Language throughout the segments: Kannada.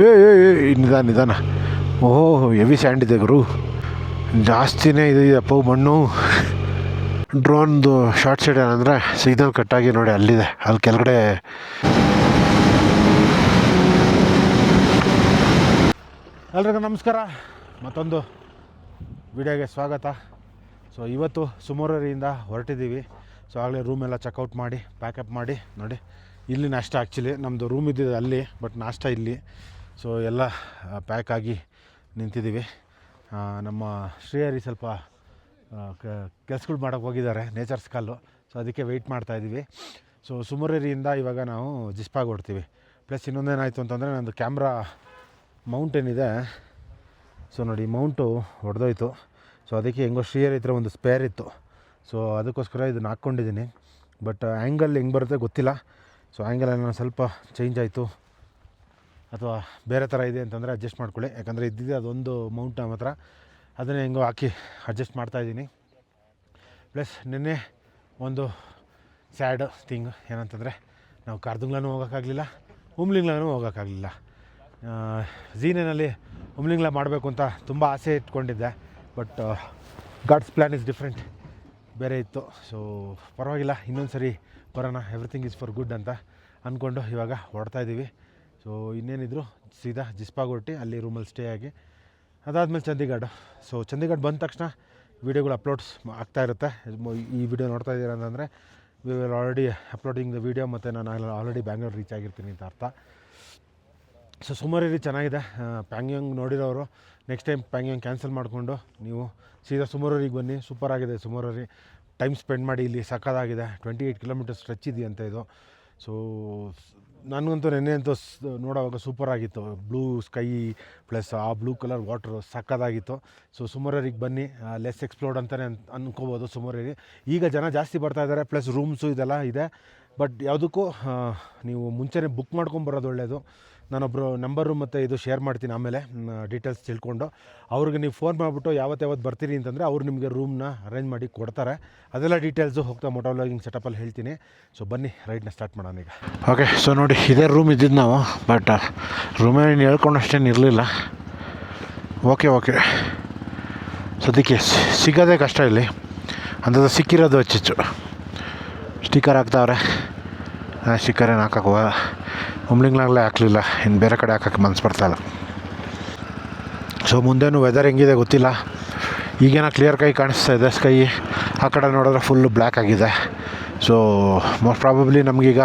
ನಿಧಾನ ನಿಧಾನ. ಓಹೋ ಹೆವಿ ಸ್ಯಾಂಡ್ ಇದೆ ಗುರು, ಜಾಸ್ತಿನೇ ಇದೆಯಪ್ಪ ಮಣ್ಣು. ಡ್ರೋನ್ದು ಶಾರ್ಟ್ ಸೈಡ್ ಏನಂದರೆ ಸಿಗ್ನಲ್ ಕಟ್ಟಾಗಿ ನೋಡಿ ಅಲ್ಲಿದೆ, ಅಲ್ಲಿ ಕೆಳಗಡೆ. ಎಲ್ರಿಗೂ ನಮಸ್ಕಾರ, ಮತ್ತೊಂದು ವಿಡಿಯೋಗೆ ಸ್ವಾಗತ. ಸೊ ಇವತ್ತು ಸುಮೋರರಿಯಿಂದ ಹೊರಟಿದ್ದೀವಿ. ಸೊ ಆಗಲೇ ರೂಮೆಲ್ಲ ಚೆಕ್ಔಟ್ ಮಾಡಿ ಪ್ಯಾಕಪ್ ಮಾಡಿ ನೋಡಿ, ಇಲ್ಲಿ ನಾಷ್ಟ ಆ್ಯಕ್ಚುಲಿ ನಮ್ಮದು ರೂಮ್ ಇದ್ದಿದೆ ಅಲ್ಲಿ, ಬಟ್ ನಾಷ್ಟ ಇಲ್ಲಿ. ಸೊ ಎಲ್ಲ ಪ್ಯಾಕ್ ಆಗಿ ನಿಂತಿದ್ದೀವಿ. ನಮ್ಮ ಶ್ರೀಹರಿ ಸ್ವಲ್ಪ ಕೆಲಸಗಳು ಮಾಡೋಕ್ಕೆ ಹೋಗಿದ್ದಾರೆ, ನೇಚರ್ಸ್ ಕಾಲು. ಸೊ ಅದಕ್ಕೆ ವೆಯ್ಟ್ ಮಾಡ್ತಾಯಿದ್ದೀವಿ. ಸೊ ಸುಮೋರರಿಯಿಂದ ಇವಾಗ ನಾವು ಜಿಸ್ಪಾಗಿ ಹೊಡ್ತೀವಿ. ಪ್ಲಸ್ ಇನ್ನೊಂದೇನಾಯಿತು ಅಂತಂದರೆ ನಂದು ಕ್ಯಾಮ್ರಾ ಮೌಂಟ್ ಏನಿದೆ, ಸೊ ನೋಡಿ ಮೌಂಟು ಹೊಡೆದೋಯ್ತು. ಸೊ ಅದಕ್ಕೆ ಹೆಂಗೋ ಶ್ರೀಹರಿ ಹತ್ರ ಒಂದು ಸ್ಪೇರ್ ಇತ್ತು, ಸೊ ಅದಕ್ಕೋಸ್ಕರ ಇದನ್ನು ಹಾಕ್ಕೊಂಡಿದ್ದೀನಿ. ಬಟ್ ಆ್ಯಂಗಲ್ ಹೆಂಗೆ ಬರುತ್ತೆ ಗೊತ್ತಿಲ್ಲ. ಸೊ ಆ್ಯಂಗಲ್ ಏನೋ ಸ್ವಲ್ಪ ಚೇಂಜ್ ಆಯಿತು ಅಥವಾ ಬೇರೆ ಥರ ಇದೆ ಅಂತಂದರೆ ಅಡ್ಜಸ್ಟ್ ಮಾಡ್ಕೊಳ್ಳಿ. ಯಾಕಂದರೆ ಇದ್ದಿದ್ದೆ ಅದೊಂದು ಮೌಂಟ್ ನಮ್ಮ ಹತ್ರ, ಅದನ್ನೇ ಹೆಂಗೋ ಹಾಕಿ ಅಡ್ಜಸ್ಟ್ ಮಾಡ್ತಾಯಿದ್ದೀನಿ. ಪ್ಲಸ್ ನಿನ್ನೆ ಒಂದು ಸ್ಯಾಡ್ ಥಿಂಗ್ ಏನಂತಂದರೆ, ನಾವು ಕಾರ್ದುಂಗ್ಲೂ ಹೋಗೋಕ್ಕಾಗಲಿಲ್ಲ, ಉಮ್ಲಿಂಗ್ಲೂ ಹೋಗೋಕ್ಕಾಗಲಿಲ್ಲ. ಝೀನಿನಲ್ಲಿ ಉಮ್ಲಿಂಗ್ಲ ಮಾಡಬೇಕು ಅಂತ ತುಂಬ ಆಸೆ ಇಟ್ಕೊಂಡಿದ್ದೆ, but God's plan is different, ಬೇರೆ ಇತ್ತು. ಸೊ ಪರವಾಗಿಲ್ಲ, ಇನ್ನೊಂದು ಸರಿ ಬರೋಣ, ಎವ್ರಿಥಿಂಗ್ ಈಸ್ ಫಾರ್ ಗುಡ್ ಅಂತ ಅಂದ್ಕೊಂಡು ಇವಾಗ ಹೊರಡ್ತಾಯಿದ್ದೀವಿ. ಸೊ ಇನ್ನೇನಿದ್ರು ಸೀದಾ ಜಿಸ್ಪಾಗಿ ಹೊರಟಿ ಅಲ್ಲಿ ರೂಮಲ್ಲಿ ಸ್ಟೇ ಆಗಿ ಅದಾದಮೇಲೆ ಚಂಡೀಗಢ. ಸೊ ಚಂಡೀಗಢ ಬಂದ ತಕ್ಷಣ ವೀಡಿಯೋಗಳು ಅಪ್ಲೋಡ್ಸ್ ಆಗ್ತಾಯಿರುತ್ತೆ. ಈ ವಿಡಿಯೋ ನೋಡ್ತಾ ಇದ್ದೀರಾ ಅಂತಂದರೆ we will already uploading the video, ಮತ್ತು ನಾನು ಆಲ್ರೆಡಿ ಬ್ಯಾಂಗ್ಳೂರು ರೀಚ್ ಆಗಿರ್ತೀನಿ ಅಂತ ಅರ್ಥ. ಸೊ ಸುಮೋರರಿ ಚೆನ್ನಾಗಿದೆ. Pangong ನೋಡಿರೋರು next time Pangong cancel ಮಾಡಿಕೊಂಡು ನೀವು ಸೀದಾ ಸುಮೋರರಿಗೆ ಬನ್ನಿ. ಸೂಪರಾಗಿದೆ ಸುಮೋರರಿ, ಟೈಮ್ ಸ್ಪೆಂಡ್ ಮಾಡಿ, ಇಲ್ಲಿ ಸಕ್ಕದಾಗಿದೆ. 28 ಕಿಲೋಮೀಟರ್ ಸ್ಟ್ರೆಚ್ ಇದೆಯಂತ ಇದು. ಸೊ ನನಗಂತೂ ನೆನ್ನೆ ಅಂತೂ ನೋಡೋವಾಗ ಸೂಪರಾಗಿತ್ತು. ಬ್ಲೂ ಸ್ಕೈ ಪ್ಲಸ್ ಆ ಬ್ಲೂ ಕಲರ್ ವಾಟ್ರು ಸಕ್ಕದಾಗಿತ್ತು. ಸೊ ಸುಮೋರರಿಗೆ ಬನ್ನಿ, ಲೆಸ್ ಎಕ್ಸ್ಪ್ಲೋರ್ಡ್ ಅಂತಲೇ ಅಂದ್ಕೋಬೋದು ಸುಮೋರರಿ. ಈಗ ಜನ ಜಾಸ್ತಿ ಬರ್ತಾಯಿದ್ದಾರೆ, ಪ್ಲಸ್ ರೂಮ್ಸು ಇದೆಲ್ಲ ಇದೆ. ಬಟ್ ಯಾವುದಕ್ಕೂ ನೀವು ಮುಂಚೆನೇ ಬುಕ್ ಮಾಡ್ಕೊಂಬರೋದು ಒಳ್ಳೆಯದು. ನಾನೊಬ್ಬರು ನಂಬರು ಮತ್ತು ಇದು ಶೇರ್ ಮಾಡ್ತೀನಿ ಆಮೇಲೆ ಡೀಟೇಲ್ಸ್ ತಿಳ್ಕೊಂಡು. ಅವ್ರಿಗೆ ನೀವು ಫೋನ್ ಮಾಡಿಬಿಟ್ಟು ಯಾವತ್ತು ಬರ್ತೀರಿ ಅಂತಂದರೆ ಅವ್ರು ನಿಮಗೆ ರೂಮ್ನ ಅರೇಂಜ್ ಮಾಡಿ ಕೊಡ್ತಾರೆ. ಅದೆಲ್ಲ ಡೀಟೇಲ್ಸು ಹೋಗ್ತಾ ಮೋಟೋ ವ್ಲಾಗಿಂಗ್ ಸೆಟಪಲ್ಲಿ ಹೇಳ್ತೀನಿ. ಸೊ ಬನ್ನಿ ರೈಡ್ನ ಸ್ಟಾರ್ಟ್ ಮಾಡೋಣ ಈಗ. ಓಕೆ, ಸೊ ನೋಡಿ ಇದೇ ರೂಮ್ ಇದ್ದಿದ್ದು ನಾವು, ಬಟ್ ರೂಮೇನು ಹೇಳ್ಕೊಂಡಷ್ಟೇನು ಇರಲಿಲ್ಲ. ಓಕೆ ಸದ್ಯಕ್ಕೆ ಸಿಗೋದೇ ಕಷ್ಟ ಇಲ್ಲಿ, ಅಂಥದ್ದು ಸಿಕ್ಕಿರೋದು ಹೆಚ್ಚು. ಸ್ಟಿಕ್ಕರ್ ಹಾಕ್ತಾವ್ರೆ, ಸ್ಟಿಕ್ಕರ್ ಏನು ಹಾಕೋ ಉಮ್ಲಿಂಗ್ಲಾಗಲೇ ಹಾಕಲಿಲ್ಲ, ಇನ್ನು ಬೇರೆ ಕಡೆ ಹಾಕೋಕ್ಕೆ ಮನಸ್ಸು ಬರ್ತಾಯಿಲ್ಲ. ಸೊ ಮುಂದೇನು ವೆದರ್ ಹೆಂಗಿದೆ ಗೊತ್ತಿಲ್ಲ. ಈಗೇನೋ ಕ್ಲಿಯರ್ ಕೈ ಕಾಣಿಸ್ತಾ ಇದೆ ಸ್ಕೈ, ಆ ಕಡೆ ನೋಡಿದ್ರೆ ಫುಲ್ಲು ಬ್ಲ್ಯಾಕ್ ಆಗಿದೆ. ಸೊ ಮೋಸ್ಟ್ ಪ್ರಾಬಬ್ಲಿ ನಮಗೀಗ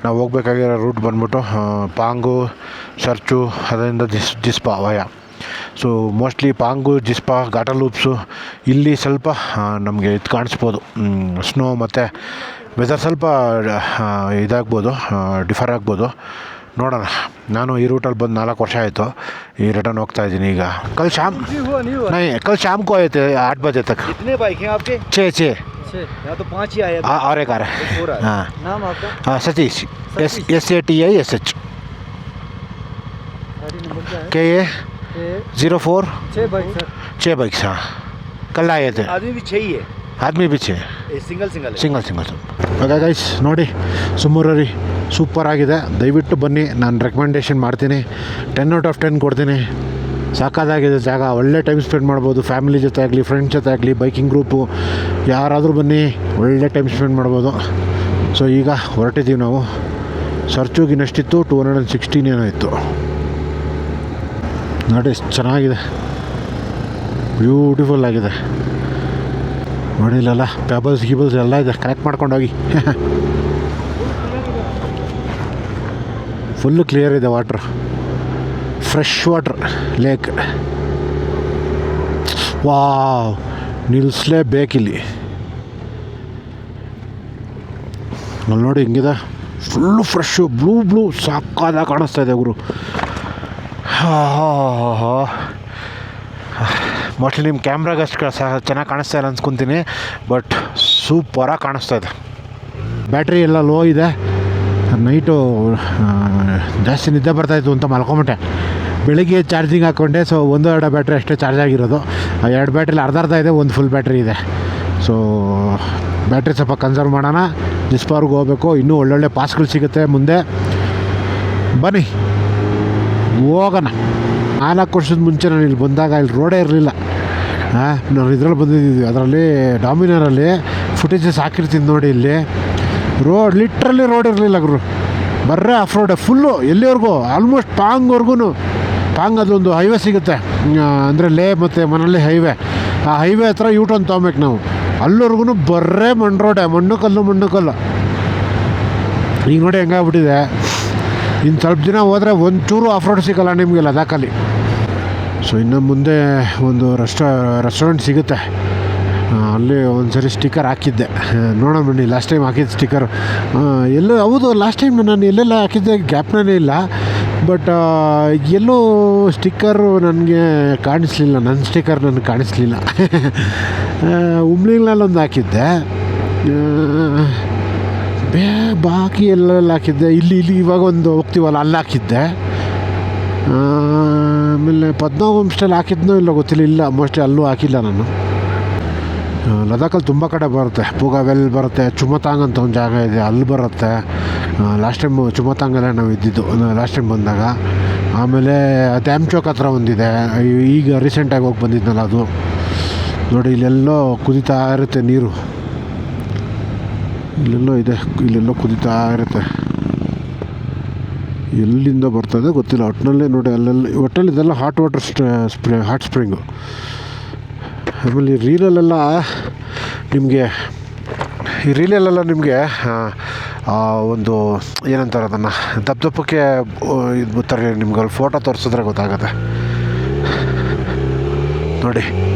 ನಾವು ಹೋಗ್ಬೇಕಾಗಿರೋ ರೂಟ್ ಬಂದ್ಬಿಟ್ಟು ಪಾಂಗು, ಚರ್ಚು, ಅದರಿಂದ ಜಿಸ್ಪಾ ವಯ. So mostly pong, Jispa, ಘಾಟಾ loops ಇಲ್ಲಿ ಸ್ವಲ್ಪ ನಮಗೆ ಇದು ಕಾಣಿಸ್ಬೋದು, ಸ್ನೋ ಮತ್ತು ವೆದರ್ ಸ್ವಲ್ಪ ಇದಾಗ್ಬೋದು, ಡಿಫರ್ ಆಗ್ಬೋದು. ನೋಡೋಣ. ನಾನು ಈ ರೂಟಲ್ಲಿ ಬಂದು 4 ವರ್ಷ ಆಯಿತು, ಈ ರಿಟರ್ನ್ ಹೋಗ್ತಾ ಇದ್ದೀನಿ ಈಗ. ಕಲ್ ಶಾಮ್ ಕಲ್ ಶಾಮ್ को आए थे 8 बजे तक. कितने बाइक हैं आपके? 6 यहाँ तो 5 ही आए और एक आ रहा है. हाँ, नाम आपका? हाँ Satish, SATISH. KA 04 6 bike sir. 6 bikes. हाँ कल आए थे. आदमी भी 6 ही है, आदमी भी 6. ಸಿಂಗಲ್. ಓಕೆ ಗೈಸ್, ನೋಡಿ ಸುಮೋರರಿ ಸೂಪರ್ ಆಗಿದೆ. ದಯವಿಟ್ಟು ಬನ್ನಿ, ನಾನು ರೆಕಮೆಂಡೇಷನ್ ಮಾಡ್ತೀನಿ. 10 ಔಟ್ ಆಫ್ 10 ಕೊಡ್ತೀನಿ. ಸಾಕಾಗಿದೆ ಜಾಗ, ಒಳ್ಳೆ ಟೈಮ್ ಸ್ಪೆಂಡ್ ಮಾಡ್ಬೋದು. ಫ್ಯಾಮಿಲಿ ಜೊತೆ ಆಗಲಿ, ಫ್ರೆಂಡ್ಸ್ ಜೊತೆ ಆಗಲಿ, ಬೈಕಿಂಗ್ ಗ್ರೂಪು ಯಾರಾದರೂ ಬನ್ನಿ, ಒಳ್ಳೆ ಟೈಮ್ ಸ್ಪೆಂಡ್ ಮಾಡ್ಬೋದು. ಸೊ ಈಗ ಹೊರಟಿದ್ದೀವಿ ನಾವು. ಸರ್ಚುಗಿನಷ್ಟಿತ್ತು, 216 ಏನೋ ಇತ್ತು. ನೋಡಿ ಚೆನ್ನಾಗಿದೆ, ಬ್ಯೂಟಿಫುಲ್ ಆಗಿದೆ. ನೋಡಿಲ್ಲಲ್ಲ, ಗೀಬಲ್ಸ್ ಎಲ್ಲ ಇದೆ, ಕನೆಕ್ಟ್ ಮಾಡ್ಕೊಂಡೋಗಿ. ಫುಲ್ಲು ಕ್ಲಿಯರ್ ಇದೆ water, fresh water lake. Wow, ನಿಲ್ಲಿಸಲೇಬೇಕಿಲ್ಲಿ. ಅಲ್ಲಿ ನೋಡಿ ಹಿಂಗಿದೆ, ಫುಲ್ಲು ಫ್ರೆಶ್ಶು, ಬ್ಲೂ ಸಾಕಾದಾಗ ಕಾಣಿಸ್ತಾ ಇದೆ ಗುರು. ಮೋಸ್ಟ್ಲಿ ನಿಮ್ಮ ಕ್ಯಾಮ್ರಾಗೆ ಅಷ್ಟು ಚೆನ್ನಾಗಿ ಕಾಣಿಸ್ತಾ ಇಲ್ಲ ಅನ್ಸ್ಕೊತೀನಿ, ಬಟ್ ಸೂಪರಾಗಿ ಕಾಣಿಸ್ತಾ ಇದೆ. ಬ್ಯಾಟ್ರಿ ಎಲ್ಲ ಲೋ ಇದೆ. ನೈಟು ಜಾಸ್ತಿ ನಿದ್ದೆ ಬರ್ತಾಯಿತ್ತು ಅಂತ ಮಲ್ಕೊಂಬಿಟ್ಟೆ. ಬೆಳಿಗ್ಗೆ ಚಾರ್ಜಿಂಗ್ ಹಾಕ್ಕೊಂಡೆ. ಸೊ 1-2 ಬ್ಯಾಟ್ರಿ ಅಷ್ಟೇ ಚಾರ್ಜ್ ಆಗಿರೋದು. ಆ 2 ಬ್ಯಾಟ್ರಿಲಿ ಅರ್ಧ ಇದೆ, ಒಂದು ಫುಲ್ ಬ್ಯಾಟ್ರಿ ಇದೆ. ಸೊ ಬ್ಯಾಟ್ರಿ ಸ್ವಲ್ಪ ಕನ್ಸರ್ವ್ ಮಾಡೋಣ. ಜಿಸ್ಪಾರ್ಗೆ ಹೋಗಬೇಕು, ಇನ್ನೂ ಒಳ್ಳೊಳ್ಳೆ ಪಾಸ್ಗಳು ಸಿಗುತ್ತೆ ಮುಂದೆ. ಬನ್ನಿ ಹೋಗೋಣ. 4 ವರ್ಷದ ಮುಂಚೆ ನಾನು ಇಲ್ಲಿ ಬಂದಾಗ ಇಲ್ಲಿ ರೋಡೇ ಇರಲಿಲ್ಲ. ನಾನು ಇದ್ರಲ್ಲಿ ಬಂದಿದ್ದೀವಿ, ಅದರಲ್ಲಿ ಡಾಮಿನರಲ್ಲಿ ಫುಟೇಜಸ್ ಹಾಕಿರ್ತೀನಿ ನೋಡಿ. ಇಲ್ಲಿ ಲಿಟ್ರಲಿ ರೋಡ್ ಇರಲಿಲ್ಲ ಗುರು, ಬರ್ರೆ ಆಫ್ ರೋಡೆ ಫುಲ್ಲು ಎಲ್ಲಿವರೆಗೂ, ಆಲ್ಮೋಸ್ಟ್ ಪಾಂಗ್ವರೆಗೂ. ಪಾಂಗ್ ಅದೊಂದು ಹೈವೇ ಸಿಗುತ್ತೆ, ಅಂದರೆ ಲೇ ಮತ್ತು ಮನಲ್ಲಿ ಹೈವೇ. ಆ ಹೈವೇ ಹತ್ರ ಯೂಟರ್ನ್ ತೊಗೊಬೇಕು ನಾವು. ಅಲ್ಲಿವರೆಗೂ ಬರ್ರೆ ಮಣ್ಣು ರೋಡೆ, ಮಣ್ಣು ಕಲ್ಲು. ಈಗ ನೋಡಿ ಹೆಂಗಾಗ್ಬಿಟ್ಟಿದೆ. ಇನ್ನು ಸ್ವಲ್ಪ ದಿನ ಹೋದರೆ ಒಂಚೂರು ಆಫ್ ರೋಡ್ ಸಿಗೋಲ್ಲ ನಿಮಗೆ ಲದಾಖಲ್ಲಿ. ಸೊ ಇನ್ನು ಮುಂದೆ ಒಂದು ರೆಸ್ಟೋರೆಂಟ್ ಸಿಗುತ್ತೆ, ಅಲ್ಲಿ ಒಂದು ಸರಿ ಸ್ಟಿಕ್ಕರ್ ಹಾಕಿದ್ದೆ, ನೋಡೋಣ ಬನ್ನಿ. ಲಾಸ್ಟ್ ಟೈಮ್ ಹಾಕಿದ್ದು ಸ್ಟಿಕ್ಕರು ಎಲ್ಲೋ, ಹೌದು ಲಾಸ್ಟ್ ಟೈಮ್ ನಾನು ಎಲ್ಲೆಲ್ಲ ಹಾಕಿದ್ದೆ ಗ್ಯಾಪ್ನೇ ಇಲ್ಲ. ಬಟ್ ಎಲ್ಲೋ ಸ್ಟಿಕ್ಕರು ನನಗೆ ಕಾಣಿಸ್ಲಿಲ್ಲ, ನನ್ನ ಸ್ಟಿಕ್ಕರ್ ನನಗೆ ಕಾಣಿಸ್ಲಿಲ್ಲ. ಹುಬ್ಳಿನಲ್ಲೊಂದು ಹಾಕಿದ್ದೆ, ಬಾಕಿ ಎಲ್ಲೆಲ್ಲ ಹಾಕಿದ್ದೆ. ಇಲ್ಲಿ ಇವಾಗ ಒಂದು ಹೋಗ್ತೀವಲ್ಲ ಅಲ್ಲಿ ಹಾಕಿದ್ದೆ. ಆಮೇಲೆ ಪದ್ಮನಾಭ ಹೋಮ್ಸ್ಟೇಲಿ ಹಾಕಿದ್ನೋ ಇಲ್ಲ ಗೊತ್ತಿಲ್ಲ, ಇಲ್ಲ ಮೋಸ್ಟ್ಲಿ ಅಲ್ಲೂ ಹಾಕಿಲ್ಲ ನಾನು. ಲದಾಖಲ್ಲಿ ತುಂಬ ಕಡೆ ಬರುತ್ತೆ, ಪೂಗಾವೆಲ್ ಬರುತ್ತೆ, ಚುಮತಾಂಗ್ ಅಂತ ಒಂದು ಜಾಗ ಇದೆ, ಅಲ್ಲಿ ಬರುತ್ತೆ. ಲಾಸ್ಟ್ ಟೈಮ್ ಚುಮತಾಂಗಲ್ಲೇ ನಾವು ಇದ್ದಿದ್ದು ಲಾಸ್ಟ್ ಟೈಮ್ ಬಂದಾಗ. ಆಮೇಲೆ ಡ್ಯಾಮ್ ಚೌಕ್ ಹತ್ರ ಒಂದಿದೆ, ಈಗ ರೀಸೆಂಟಾಗಿ ಹೋಗಿ ಬಂದಿದ್ನಲ್ಲ ಅದು. ನೋಡಿ ಇಲ್ಲೆಲ್ಲೋ ಕುದೀತಾ ಇರುತ್ತೆ ನೀರು, ಇಲ್ಲೆಲ್ಲೋ ಇದೆ, ಇಲ್ಲೆಲ್ಲೋ ಕುದೀತಾ ಇರುತ್ತೆ. ಎಲ್ಲಿಂದ ಬರ್ತದೆ ಗೊತ್ತಿಲ್ಲ, ಒಟ್ಟಿನಲ್ಲೇ ನೋಡಿ ಅಲ್ಲೆಲ್ಲ. ಒಟ್ಟಲ್ಲಿ ಇದೆಲ್ಲ ಹಾಟ್ ವಾಟರ್ ಹಾಟ್ ಸ್ಪ್ರಿಂಗು. ಆಮೇಲೆ ಈ ರೀಲಲ್ಲೆಲ್ಲ ನಿಮಗೆ ಒಂದು ಏನಂತಾರೆ ಅದನ್ನು, ದಪ್ಪಕ್ಕೆ ಇದು ಬರ್ತಾರೆ ನಿಮ್ಗೆ, ಅಲ್ಲಿ ಫೋಟೋ ತೋರಿಸಿದ್ರೆ ಗೊತ್ತಾಗುತ್ತೆ ನೋಡಿ.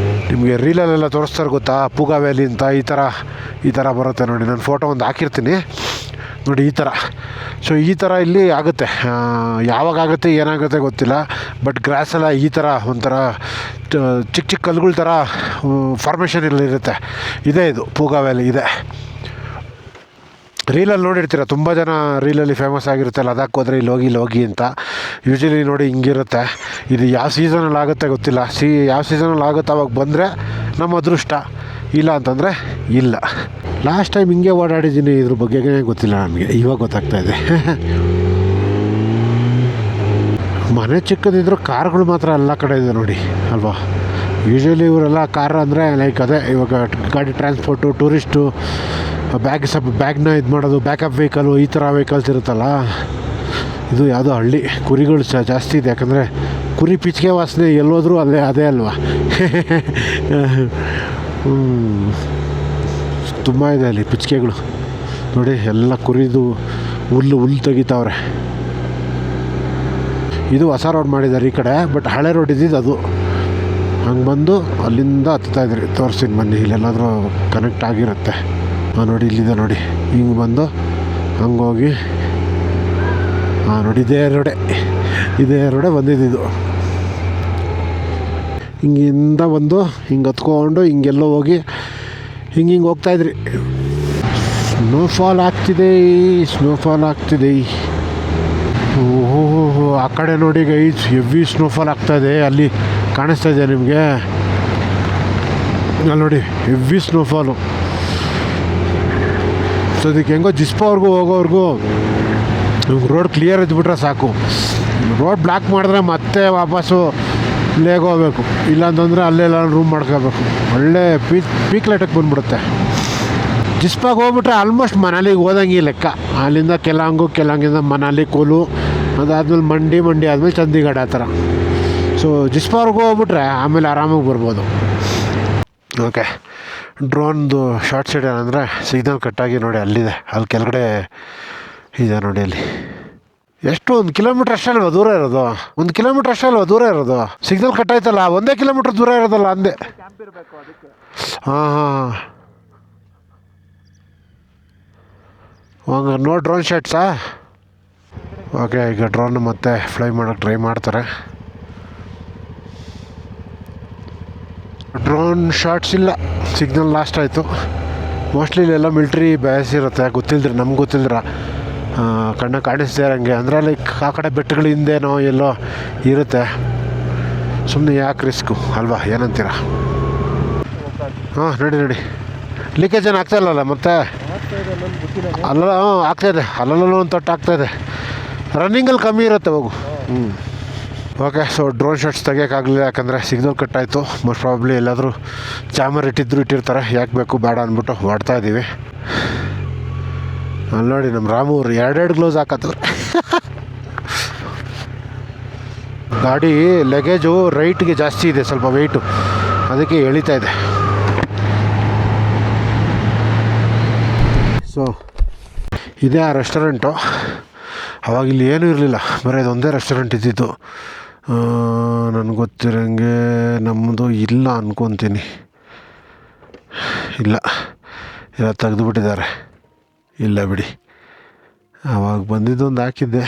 ನಿಮಗೆ ರೀಲಲ್ಲೆಲ್ಲ ತೋರಿಸ್ತಾರೆ ಗೊತ್ತಾ, ಪೂಗಾ ವ್ಯಾಲಿ ಅಂತ ಈ ಥರ ಬರುತ್ತೆ ನೋಡಿ. ನಾನು ಫೋಟೋ ಒಂದು ಹಾಕಿರ್ತೀನಿ ನೋಡಿ, ಈ ಥರ. ಸೊ ಈ ಥರ ಇಲ್ಲಿ ಆಗುತ್ತೆ, ಯಾವಾಗ ಆಗುತ್ತೆ ಏನಾಗುತ್ತೆ ಗೊತ್ತಿಲ್ಲ. ಬಟ್ ಗ್ರಾಸೆಲ್ಲ ಈ ಥರ ಒಂಥರ ಚಿಕ್ಕ ಕಲ್ಲುಗಳ ಥರ ಫಾರ್ಮೇಷನ್ ಇರುತ್ತೆ. ಇದು ಪೂಗಾ ವ್ಯಾಲಿ ಇದೆ. ರೀಲಲ್ಲಿ ನೋಡಿರ್ತೀರ, ತುಂಬ ಜನ ರೀಲಲ್ಲಿ ಫೇಮಸ್ ಆಗಿರುತ್ತೆ, ಲದಾಖ್ ಹೋದರೆ ಇಲ್ಲಿ ಹೋಗಿ ಅಂತ. ಯೂಶ್ವಲಿ ನೋಡಿ ಹಿಂಗಿರುತ್ತೆ. ಇದು ಯಾವ ಸೀಸನಲ್ಲಿ ಆಗುತ್ತೆ ಗೊತ್ತಿಲ್ಲ, ಯಾವ ಸೀಸನಲ್ಲಿ ಆಗುತ್ತೆ ಅವಾಗ ಬಂದರೆ ನಮ್ಮ ಅದೃಷ್ಟ, ಇಲ್ಲ ಅಂತಂದರೆ ಇಲ್ಲ. ಲಾಸ್ಟ್ ಟೈಮ್ ಹಿಂಗೆ ಓಡಾಡಿದ್ದೀನಿ, ಇದ್ರ ಬಗ್ಗೆನೇ ಗೊತ್ತಿಲ್ಲ ನನಗೆ, ಇವಾಗ ಗೊತ್ತಾಗ್ತಾಯಿದೆ. ಮನೆ ಚಿಕ್ಕದಿದ್ರು ಕಾರ್ಗಳು ಮಾತ್ರ ಎಲ್ಲ ಕಡೆ ಇದೆ ನೋಡಿ ಅಲ್ವಾ. ಯೂಶ್ವಲಿ ಇವರೆಲ್ಲ ಕಾರ್ ಅಂದರೆ ಲೈಕ್ ಅದೇ, ಇವಾಗ ಗಾಡಿ ಟ್ರಾನ್ಸ್ಪೋರ್ಟು, ಟೂರಿಸ್ಟು, ಬ್ಯಾಗ್ನ ಇದು ಮಾಡೋದು, ಬ್ಯಾಕಪ್ ವೆಹಿಕಲು, ಈ ಥರ ವೆಹಿಕಲ್ಸ್ ಇರುತ್ತಲ್ಲ. ಇದು ಯಾವುದೋ ಹಳ್ಳಿ, ಕುರಿಗಳು ಜಾಸ್ತಿ ಇದೆ, ಯಾಕಂದರೆ ಕುರಿ ಪಿಚ್ಕೆ ವಾಸನೆ ಎಲ್ಲೋದ್ರೂ ಅದೇ ಅಲ್ವಾ. ತುಂಬ ಇದೆ ಅಲ್ಲಿ ಪಿಚ್ಕೆಗಳು ನೋಡಿ, ಎಲ್ಲ ಕುರಿದು ಹುಲ್ಲು ತೆಗಿತಾವ್ರೆ. ಇದು ಹೊಸ ರೋಡ್ ಮಾಡಿದ್ದಾರೆ ಈ ಕಡೆ, ಬಟ್ ಹಳೆ ರೋಡ್ ಇದ್ದಿದ್ದು ಅದು. ಹಂಗೆ ಬಂದು ಅಲ್ಲಿಂದ ಹತ್ತಾಯಿದ್ರಿ, ತೋರಿಸ್ತೀನಿ ಬನ್ನಿ, ಇಲ್ಲೆಲ್ಲಾದರೂ ಕನೆಕ್ಟ್ ಆಗಿರುತ್ತೆ. ನೋಡಿ ಇಲ್ಲಿದೆ ನೋಡಿ, ಹಿಂಗೆ ಬಂದು ಹಂಗೆ ಹೋಗಿ, ನೋಡಿ ಇದೇ ರೋಡೆ ಬಂದಿದ್ದು. ಹಿಂಗಿಂದ ಬಂದು ಹಿಂಗೆ ಹತ್ಕೊಂಡು ಹಿಂಗೆಲ್ಲೋ ಹೋಗಿ ಹಿಂಗೆ ಹೋಗ್ತಾಯಿದ್ರಿ. ಸ್ನೋಫಾಲ್ ಆಗ್ತಿದೆ. ಓಹೋ, ಆ ಕಡೆ ನೋಡಿ ಗೈಸ್, ಹೆವಿ ಸ್ನೋಫಾಲ್ ಆಗ್ತಾಯಿದೆ. ಅಲ್ಲಿ ಕಾಣಿಸ್ತಾ ಇದೆ ನಿಮಗೆ, ಅಲ್ಲಿ ನೋಡಿ ಹೆವಿ ಸ್ನೋಫಾಲು. ಸೊ ಅದಕ್ಕೆ ಹೆಂಗೋ ಜಿಸ್ಪಾವ್ರಿಗೂ ಹೋಗೋವ್ರಿಗೂ ನಿಮ್ಗೆ ರೋಡ್ ಕ್ಲಿಯರ್ ಇದ್ಬಿಟ್ರೆ ಸಾಕು. ರೋಡ್ ಬ್ಲಾಕ್ ಮಾಡಿದ್ರೆ ಮತ್ತೆ ವಾಪಸ್ಸು ಲೇಗ್ ಹೋಗ್ಬೇಕು, ಇಲ್ಲಾಂತಂದರೆ ಅಲ್ಲೆಲ್ಲ ರೂಮ್ ಮಾಡ್ಕೋಬೇಕು. ಒಳ್ಳೆ ಪೀಕ್ ಲೈಟಕ್ಕೆ ಬಂದುಬಿಡುತ್ತೆ. ಜಿಸ್ಪಾಗೆ ಹೋಗ್ಬಿಟ್ರೆ ಆಲ್ಮೋಸ್ಟ್ ಮನಾಲಿಗೆ ಹೋದಂಗೆ ಲೆಕ್ಕ. ಅಲ್ಲಿಂದ ಕೆಲಂಗಿಂದ ಮನಾಲಿ, ಕೂಲು, ಅದಾದ್ಮೇಲೆ ಮಂಡಿ ಆದಮೇಲೆ ಚಂಡೀಗಢ ಆ ಥರ. ಸೊ ಜಿಸ್ಪಾವ್ರಿಗೆ ಹೋಗ್ಬಿಟ್ರೆ ಆಮೇಲೆ ಆರಾಮಾಗಿ ಬರ್ಬೋದು. ಓಕೆ, ಡ್ರೋನ್ದು ಶಾರ್ಟ್ ಸೈಡ್ ಏನಂದರೆ ಸಿಗ್ನಲ್ ಕಟ್ಟಾಗಿ ನೋಡಿ ಅಲ್ಲಿದೆ, ಅಲ್ಲಿ ಕೆಳಗಡೆ ಇದೆ ನೋಡಿ. ಅಲ್ಲಿ ಎಷ್ಟು 1 ಕಿಲೋಮೀಟ್ರ್ ಅಷ್ಟೇ ಅಲ್ವಾ ದೂರ ಇರೋದು? 1 ಕಿಲೋಮೀಟ್ರ್ ಅಷ್ಟೇ ಅಲ್ವಾ ದೂರ ಇರೋದು? ಸಿಗ್ನಲ್ ಕಟ್ಟಾಯ್ತಲ್ಲ, 1 ಕಿಲೋಮೀಟ್ರ್ ದೂರ ಇರೋದಲ್ಲ ಅಂದೆ. ಹಾಂ, ಹಂಗೆ ನೋಡಿ ಡ್ರೋನ್ ಶಾಟ್ಸಾ? ಓಕೆ, ಈಗ ಡ್ರೋನ್ ಮತ್ತೆ ಫ್ಲೈ ಮಾಡೋಕ್ಕೆ ಟ್ರೈ ಮಾಡ್ತಾರೆ. ಡ್ರೋನ್ ಶಾಟ್ಸ್ ಇಲ್ಲ, ಸಿಗ್ನಲ್ ಲಾಸ್ಟ್ ಆಯಿತು. ಮೋಸ್ಟ್ಲಿ ಇಲ್ಲೆಲ್ಲ ಮಿಲ್ಟ್ರಿ ಬೇಸ್ ಇರುತ್ತೆ, ನಮ್ಗೆ ಗೊತ್ತಿಲ್ದಿರ ಕಣ್ಣ ಕಾಣಿಸ್ದೇ ಇರೋಂಗೆ. ಅಂದರೆ ಲೈಕ್ ಆ ಕಡೆ ಬೆಟ್ಟಗಳ ಹಿಂದೆನೋ ಎಲ್ಲೋ ಇರುತ್ತೆ. ಸುಮ್ಮನೆ ಯಾಕೆ ರಿಸ್ಕು ಅಲ್ವಾ, ಏನಂತೀರ? ಹಾಂ, ನೋಡಿ ಲೀಕೇಜ್ ಏನು ಆಗ್ತಾಯಿಲ್ಲಲ್ಲ ಮತ್ತೆ? ಆಗ್ತಾಯಿದೆ, ಅಲ್ಲಲ್ಲೂ ಒಂದು ತೊಟ್ಟು ಆಗ್ತಾಯಿದೆ. ರನ್ನಿಂಗಲ್ಲಿ ಕಮ್ಮಿ ಇರುತ್ತೆ ಹೋಗು. ಓಕೆ, ಸೊ ಡ್ರೋನ್ ಶಾಟ್ಸ್ ತೆಗಿಯೋಕ್ಕಾಗಲಿಲ್ಲ, ಯಾಕಂದರೆ ಸಿಗ್ನಲ್ ಕಟ್ಟಾಯಿತು. ಮೋಸ್ಟ್ ಪ್ರಾಬಬ್ಲಿ ಎಲ್ಲಾದರೂ ಜಾಮರ್ ಇಟ್ಟಿರ್ತಾರೆ, ಯಾಕೆ ಬೇಕು ಬೇಡ ಅಂದ್ಬಿಟ್ಟು ಹೊಡ್ತಾ ಇದ್ದೀವಿ. ಅಲ್ಲಿ ನೋಡಿ ನಮ್ಮ ರಾಮು ಅವ್ರು ಎರಡೆರಡು ಗ್ಲೌಸ್ ಹಾಕತ್ತವ್ರೆ. ಗಾಡಿ ಲಗೇಜು ರೈಟ್ಗೆ ಜಾಸ್ತಿ ಇದೆ, ಸ್ವಲ್ಪ ವೆಯ್ಟು, ಅದಕ್ಕೆ ಎಳಿತಾ ಇದೆ. ಸೊ ಇದೇ ಆ ರೆಸ್ಟೋರೆಂಟು. ಅವಾಗ ಇಲ್ಲಿ ಏನೂ ಇರಲಿಲ್ಲ, ಬರೀ ಇದೊಂದೇ ರೆಸ್ಟೋರೆಂಟ್ ಇದ್ದಿದ್ದು. ನನಗೆ ಗೊತ್ತಿರೋಂಗೆ ನಮ್ಮದು ಇಲ್ಲ ಅಂದ್ಕೊತೀನಿ. ಇಲ್ಲ ತೆಗೆದುಬಿಟ್ಟಿದ್ದಾರೆ. ಇಲ್ಲ ಬಿಡಿ, ಆವಾಗ ಬಂದಿದ್ದೊಂದು ಹಾಕಿದ್ದೆ,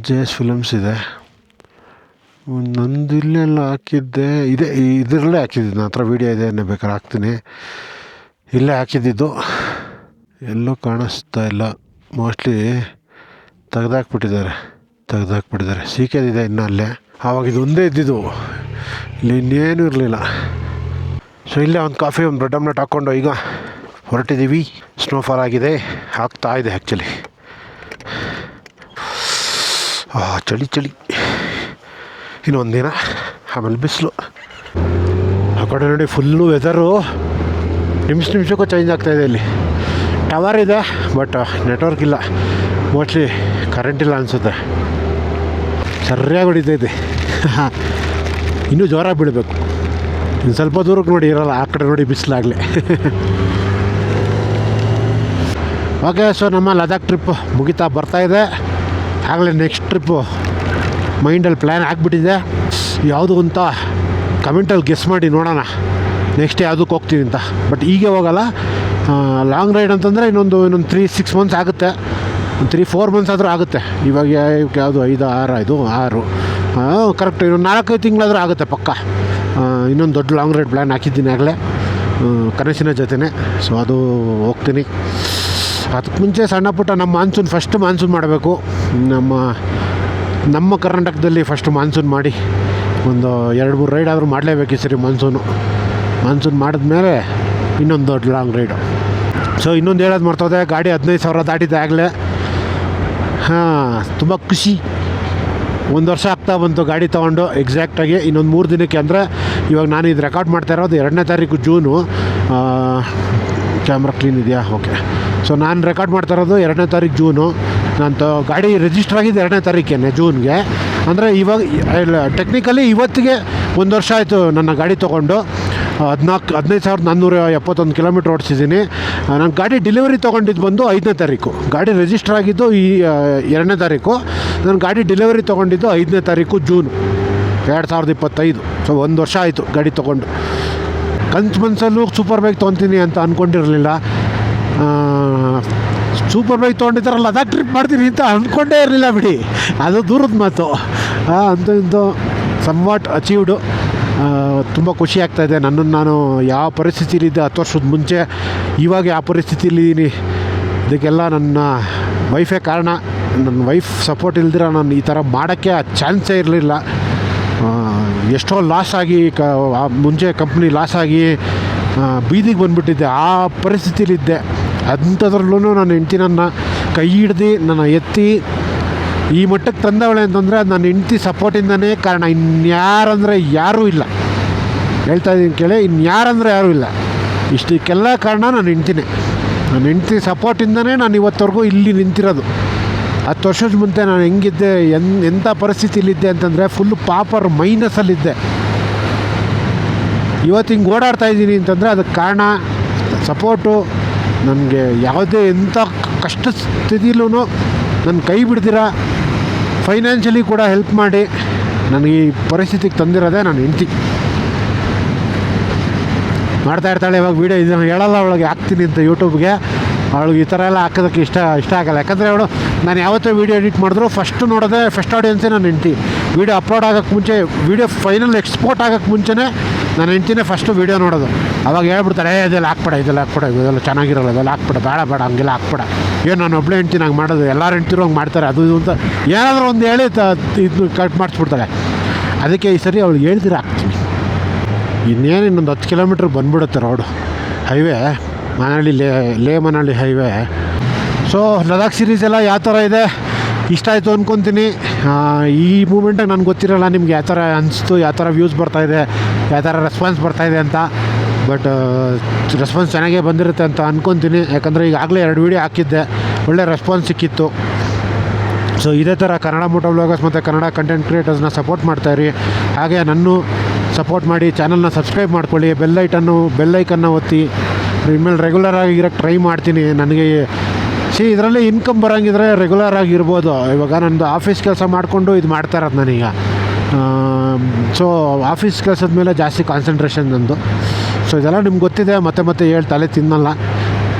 ಜೇಸ್ ಫಿಲಮ್ಸ್ ಇದೆ. ನಂದು ಇಲ್ಲೆಲ್ಲ ಹಾಕಿದ್ದೆ, ಇದರಲ್ಲೇ ಹಾಕಿದ್ದೆ. ನನ್ನ ಹತ್ರ ವೀಡಿಯೋ ಇದೆ, ಬೇಕಾದ್ರೆ ಹಾಕ್ತೀನಿ. ಇಲ್ಲೇ ಹಾಕಿದ್ದಿದ್ದು, ಎಲ್ಲೂ ಕಾಣಿಸ್ತಾ ಇಲ್ಲ. ಮೋಸ್ಟ್ಲಿ ತೆಗ್ದಾಕ್ಬಿಟ್ಟಿದ್ದಾರೆ. ಸೀಕೆದಿದೆ ಇನ್ನೂ ಅಲ್ಲೇ. ಆವಾಗ ಇದೊಂದೇ ಇದ್ದಿದ್ದು, ಇಲ್ಲಿ ಇನ್ನೇನೂ ಇರಲಿಲ್ಲ. ಸೊ ಇಲ್ಲೇ ಒಂದು ಕಾಫಿ, ಒಂದು ಬ್ರೆಡ್ ಆಮ್ಲೆಟ್ ಹಾಕ್ಕೊಂಡು ಈಗ ಹೊರಟಿದ್ದೀವಿ. ಸ್ನೋಫಾಲ್ ಆಗಿದೆ, ಆಗ್ತಾ ಇದೆ ಆ್ಯಕ್ಚುಲಿ. ಚಳಿ ಇನ್ನೊಂದು ದಿನ, ಆಮೇಲೆ ಬಿಸಿಲು. ಆ ಕಡೆ ನೋಡಿ ಫುಲ್ಲು ವೆದರು ನಿಮಿಷಕ್ಕೂ ಚೇಂಜ್ ಆಗ್ತಾಯಿದೆ. ಇಲ್ಲಿ ಟವರ್ ಇದೆ, ಬಟ್ ನೆಟ್ವರ್ಕ್ ಇಲ್ಲ. ಮೋಸ್ಟ್ಲಿ ಕರೆಂಟ್ ಇಲ್ಲ ಅನಿಸುತ್ತೆ. ಸರಿಯಾಗಿ ಹೊಡಿತೈತೆ. ಇನ್ನೂ ಜೋರಾಗಿ ಬಿಡಬೇಕು. ಇನ್ನು ಸ್ವಲ್ಪ ದೂರಕ್ಕೆ ನೋಡಿ ಇರೋಲ್ಲ, ಆ ಕಡೆ ನೋಡಿ ಬಿಸಿಲಾಗಲಿ. ಓಕೆ, ಸೊ ನಮ್ಮ ಲದಾಖ್ ಟ್ರಿಪ್ ಮುಗಿತಾ ಬರ್ತಾಯಿದೆ. ಆಗಲೇ ನೆಕ್ಸ್ಟ್ ಟ್ರಿಪ್ಪು ಮೈಂಡಲ್ಲಿ ಪ್ಲ್ಯಾನ್ ಆಗಿಬಿಟ್ಟಿದೆ. ಯಾವುದು ಅಂತ ಕಮೆಂಟಲ್ಲಿ ಗೆಸ್ ಮಾಡಿ ನೋಡೋಣ, ನೆಕ್ಸ್ಟ್ ಯಾವುದಕ್ಕೆ ಹೋಗ್ತೀವಿ ಅಂತ. ಬಟ್ ಈಗ ಹೋಗಲ್ಲ. ಲಾಂಗ್ ರೈಡ್ ಅಂತಂದರೆ ಇನ್ನೊಂದು 3-6 ಮಂತ್ಸ್ ಆಗುತ್ತೆ. 3-4 ಮಂತ್ಸ್ ಆದರೂ ಆಗುತ್ತೆ. ಇವಾಗ ಯಾವುದು 5-6 ಕರೆಕ್ಟ್. ಇನ್ನೊಂದು 4-5 ತಿಂಗಳಾದರೂ ಆಗುತ್ತೆ ಪಕ್ಕ. ಇನ್ನೊಂದು ದೊಡ್ಡ ಲಾಂಗ್ ರೈಡ್ ಪ್ಲ್ಯಾನ್ ಹಾಕಿದ್ದೀನಿ ಆಗಲೇ ಕನಸಿನ ಜೊತೆನೇ. ಸೊ ಅದು ಹೋಗ್ತೀನಿ. ಅದಕ್ಕೆ ಮುಂಚೆ ಸಣ್ಣ ಪುಟ್ಟ ನಮ್ಮ ಫಸ್ಟ್ ಮಾನ್ಸೂನ್ ಮಾಡಬೇಕು. ನಮ್ಮ ಕರ್ನಾಟಕದಲ್ಲಿ ಫಸ್ಟ್ ಮಾನ್ಸೂನ್ ಮಾಡಿ ಒಂದು 2-3 ರೈಡ್ ಆದರೂ ಮಾಡಲೇಬೇಕು ಈ ಸರಿ. ಮಾನ್ಸೂನ್ ಮಾಡಿದ್ಮೇಲೆ ಇನ್ನೊಂದು ದೊಡ್ಡ ಲಾಂಗ್ ರೈಡು. ಸೊ ಇನ್ನೊಂದು ಹೇಳೋದು ಮರ್ತೋದೆ, ಗಾಡಿ 15,000 ದಾಟಿದೆ ಆಗಲೇ. ತುಂಬ ಖುಷಿ. 1 ವರ್ಷ ಆಗ್ತಾ ಬಂತು ಗಾಡಿ ತೊಗೊಂಡು ಎಕ್ಸಾಕ್ಟಾಗಿ. ಇನ್ನೊಂದು 3 ದಿನಕ್ಕೆ, ಅಂದರೆ ಇವಾಗ ನಾನು ಇದು ರೆಕಾರ್ಡ್ ಮಾಡ್ತಾ ಇರೋದು 2ನೇ ತಾರೀಕು ಜೂನು. ಕ್ಯಾಮ್ರಾ ಕ್ಲೀನ್ ಇದೆಯಾ? ಓಕೆ. ಸೊ ನಾನು ರೆಕಾರ್ಡ್ ಮಾಡ್ತಾ ಇರೋದು 2ನೇ ತಾರೀಕು ಜೂನು. ನಾನು ಗಾಡಿ ರಿಜಿಸ್ಟರ್ ಆಗಿದ್ದು 2ನೇ ತಾರೀಕೇನೆ ಜೂನ್ಗೆ. ಅಂದರೆ ಇವಾಗ ಟೆಕ್ನಿಕಲಿ ಇವತ್ತಿಗೆ 1 ವರ್ಷ ಆಯಿತು ನನ್ನ ಗಾಡಿ ತೊಗೊಂಡು. 15,471 ಕಿಲೋಮೀಟ್ರ್ ಓಡಿಸಿದ್ದೀನಿ. ನಾನು ಗಾಡಿ ಡೆಲಿವರಿ ತೊಗೊಂಡಿದ್ದು ಬಂದು 5ನೇ ತಾರೀಕು. ಗಾಡಿ ರಿಜಿಸ್ಟರ್ ಆಗಿದ್ದು ಈ 2ನೇ ತಾರೀಕು. ನಾನು ಗಾಡಿ ಡೆಲಿವರಿ ತೊಗೊಂಡಿದ್ದು 5ನೇ ತಾರೀಕು ಜೂನ್ 2025. ಸೊ 1 ವರ್ಷ ಆಯಿತು ಗಾಡಿ ತೊಗೊಂಡು. ಮನಸ್ಸಲ್ಲೂ ಸೂಪರ್ ಬೈಕ್ ತೊಗೊತೀನಿ ಅಂತ ಅಂದ್ಕೊಂಡಿರಲಿಲ್ಲ. ಸೂಪರ್ ಬೈಕ್ ತೊಗೊಂಡಿದ್ದಾರಲ್ಲ ಲದಾಖ್ ಟ್ರಿಪ್ ಮಾಡ್ತೀನಿ ಅಂತ ಅಂದ್ಕೊಂಡೇ ಇರಲಿಲ್ಲ ಬಿಡಿ, ಅದು ದೂರದ ಮಾತು. ಅಂತೂ ಇಂದು ಸಮ್ವಾಟ್ ಅಚೀವ್ಡು. ತುಂಬ ಖುಷಿ ಆಗ್ತಾಯಿದೆ. ನನ್ನನ್ನು ನಾನು ಯಾವ ಪರಿಸ್ಥಿತಿಲಿದ್ದೆ 10 ವರ್ಷದ ಮುಂಚೆ, ಇವಾಗ ಯಾವ ಪರಿಸ್ಥಿತಿಲಿದ್ದೀನಿ ಇದಕ್ಕೆಲ್ಲ ನನ್ನ ವೈಫೇ ಕಾರಣ. ನನ್ನ ವೈಫ್ ಸಪೋರ್ಟ್ ಇಲ್ದಿರ ನಾನು ಈ ಥರ ಮಾಡೋಕ್ಕೆ ಚಾನ್ಸೇ ಇರಲಿಲ್ಲ. ಎಷ್ಟೋ ಲಾಸ್ ಆಗಿ ಮುಂಚೆ ಕಂಪ್ನಿ ಲಾಸ್ ಆಗಿ ಬೀದಿಗೆ ಬಂದುಬಿಟ್ಟಿದ್ದೆ. ಆ ಪರಿಸ್ಥಿತಿಲಿದ್ದೆ. ಅಂಥದ್ರಲ್ಲೂ ನನ್ನ ಹೆಂಡ್ತಿ ನನ್ನ ಕೈ ಹಿಡ್ದು ನನ್ನ ಎತ್ತಿ ಈ ಮಟ್ಟಕ್ಕೆ ತಂದವಳೆ ಅಂತಂದರೆ ಅದು ನನ್ನ ಹೆಂಡ್ತಿ ಸಪೋರ್ಟಿಂದನೇ ಕಾರಣ. ಇನ್ಯಾರಂದರೆ ಯಾರೂ ಇಲ್ಲ, ಹೇಳ್ತಾ ಇದ್ದೀನಿ ಕೇಳಿ. ಇನ್ಯಾರಂದರೆ ಯಾರೂ ಇಲ್ಲ. ಇಷ್ಟಕ್ಕೆಲ್ಲ ಕಾರಣ ನನ್ನ ಹೆಂಡ್ತಿನೇ. ನನ್ನ ಹೆಂಡ್ತಿ ಸಪೋರ್ಟಿಂದನೇ ನಾನು ಇವತ್ತವರೆಗೂ ಇಲ್ಲಿ ನಿಂತಿರೋದು. 10 ವರ್ಷದ ಮುಂದೆ ನಾನು ಹೆಂಗಿದ್ದೆ, ಎಂಥ ಪರಿಸ್ಥಿತಿಲಿದ್ದೆ ಅಂತಂದರೆ ಫುಲ್ಲು ಪಾಪರ್ ಮೈನಸಲ್ಲಿದ್ದೆ. ಇವತ್ತು ಹಿಂಗೆ ಓಡಾಡ್ತಾಯಿದ್ದೀನಿ ಅಂತಂದರೆ ಅದಕ್ಕೆ ಕಾರಣ ಸಪೋರ್ಟು. ನನಗೆ ಯಾವುದೇ ಎಂಥ ಕಷ್ಟ ಸ್ಥಿತಿಲೂ ನನ್ನ ಕೈ ಬಿಡ್ದಿರ ಫೈನಾನ್ಷಿಯಲಿ ಕೂಡ ಹೆಲ್ಪ್ ಮಾಡಿ ನನಗೆ ಈ ಪರಿಸ್ಥಿತಿಗೆ ತಂದಿರೋದೇ ನನ್ನ ಹೆಂಡ್ತಿ. ಮಾಡ್ತಾಯಿರ್ತಾಳೆ ಇವಾಗ ವೀಡಿಯೋ. ಇದನ್ನು ಹೇಳಲ್ಲ ಅವಳಿಗೆ, ಹಾಕ್ತೀನಿ ಅಂತ ಯೂಟ್ಯೂಬ್ಗೆ. ಅವಳಿಗೆ ಈ ಥರ ಎಲ್ಲ ಹಾಕೋದಕ್ಕೆ ಇಷ್ಟ ಆಗಲ್ಲ. ಯಾಕಂದರೆ ಅವಳು ನಾನು ಯಾವತ್ತೂ ವೀಡಿಯೋ ಎಡಿಟ್ ಮಾಡಿದ್ರು ಫಸ್ಟ್ ನೋಡೋದೇ ಫಸ್ಟ್ ಆಡಿಯನ್ಸೇ ನನ್ನ ಹೆಂಡ್ತಿ. ವೀಡಿಯೋ ಅಪ್ಲೋಡ್ ಆಗೋಕ್ಕೆ ಮುಂಚೆ, ವೀಡಿಯೋ ಫೈನಲ್ ಎಕ್ಸ್ಪೋರ್ಟ್ ಆಗೋಕ್ಕೆ ಮುಂಚೆನೇ ನನ್ನ ಹೆಂಡ್ತಿನೇ ಫಸ್ಟು ವೀಡಿಯೋ ನೋಡೋದು. ಅವಾಗ ಹೇಳ್ಬಿಡ್ತಾರೆ, ಇದೆಲ್ಲ ಹಾಕ್ಬೇಡ, ಇದೆಲ್ಲ ಚೆನ್ನಾಗಿರೋಲ್ಲ, ಇದೆಲ್ಲ ಹಾಕ್ಬೇಡ, ಬೇಡ ಹಂಗೆಲ್ಲ ಹಾಕ್ಬೇಡ. ಏನು ನಾನು ಒಬ್ಬಳೇ ಹೆಂಡ್ತೀನಿ ಹಂಗೆ ಮಾಡೋದು, ಎಲ್ಲರೂ ಹೆಂಡ್ತಿರು ಹಂಗೆ ಮಾಡ್ತಾರೆ, ಅದು ಇದು ಅಂತ ಏನಾದರೂ ಒಂದು ಹೇಳಿ ಇದು ಕಟ್ ಮಾಡಿಸ್ಬಿಡ್ತಾರೆ. ಅದಕ್ಕೆ ಈ ಸರಿ ಅವಳು ಹೇಳ್ದಿರ ಹಾಕ್ತೀನಿ. ಇನ್ನೇನು ಇನ್ನೊಂದು 10 ಕಿಲೋಮೀಟ್ರ್ ಬಂದ್ಬಿಡುತ್ತೆ ರೋಡು, ಹೈವೇ ಮನಾಲಿ ಲೇ Manali highway. So Ladakh series ಎಲ್ಲ ಯಾವ ಥರ ಇದೆ ಇಷ್ಟ ಆಯಿತು ಅಂದ್ಕೊತೀನಿ. ಈ ಮೂಮೆಂಟಾಗಿ ನನಗೆ ಗೊತ್ತಿರಲ್ಲ ನಿಮ್ಗೆ ಯಾವ ಥರ ಅನಿಸ್ತು, ಯಾವ ಥರ ವ್ಯೂಸ್ ಬರ್ತಾಯಿದೆ, ಯಾವ ಥರ ರೆಸ್ಪಾನ್ಸ್ ಬರ್ತಾಯಿದೆ ಅಂತ. ಬಟ್ ರೆಸ್ಪಾನ್ಸ್ ಚೆನ್ನಾಗೇ ಬಂದಿರುತ್ತೆ ಅಂತ ಅಂದ್ಕೊತೀನಿ. ಯಾಕಂದರೆ ಈಗಾಗಲೇ 2 ವೀಡಿಯೋ ಹಾಕಿದ್ದೆ, ಒಳ್ಳೆ ರೆಸ್ಪಾನ್ಸ್ ಸಿಕ್ಕಿತ್ತು. ಸೊ ಇದೇ ಥರ ಕನ್ನಡ ಮೋಟೋ ವ್ಲಾಗರ್ಸ್ ಮತ್ತು ಕನ್ನಡ ಕಂಟೆಂಟ್ ಕ್ರಿಯೇಟರ್ಸ್ನ ಸಪೋರ್ಟ್ ಮಾಡ್ತಾಯಿರಿ. ಹಾಗೆ ನನ್ನೂ ಸಪೋರ್ಟ್ ಮಾಡಿ, ಚಾನಲ್ನ ಸಬ್ಸ್ಕ್ರೈಬ್ ಮಾಡ್ಕೊಳ್ಳಿ, ಬೆಲ್ಲೈಕನ್ನ ಒತ್ತಿ. ಇನ್ಮೇಲೆ ರೆಗ್ಯುಲರ್ ಆಗಿರೋಕ್ಕೆ ಟ್ರೈ ಮಾಡ್ತೀನಿ. ನನಗೆ ಇದರಲ್ಲಿ ಇನ್ಕಮ್ ಬರೋಂಗಿದ್ರೆ ರೆಗ್ಯುಲರ್ ಆಗಿರ್ಬೋದು. ಇವಾಗ ನಂದು ಆಫೀಸ್ ಕೆಲಸ ಮಾಡಿಕೊಂಡು ಇದು ಮಾಡ್ತಾ ಇರೋದು ನಾನೀಗ. ಸೊ ಆಫೀಸ್ ಕೆಲಸದ ಮೇಲೆ ಜಾಸ್ತಿ ಕಾನ್ಸಂಟ್ರೇಷನ್ ನಂದು. ಸೊ ಇದೆಲ್ಲ ನಿಮ್ಗೆ ಗೊತ್ತಿದೆ, ಮತ್ತೆ ಹೇಳಿ ತಲೆ ತಿನ್ನಲ್ಲ.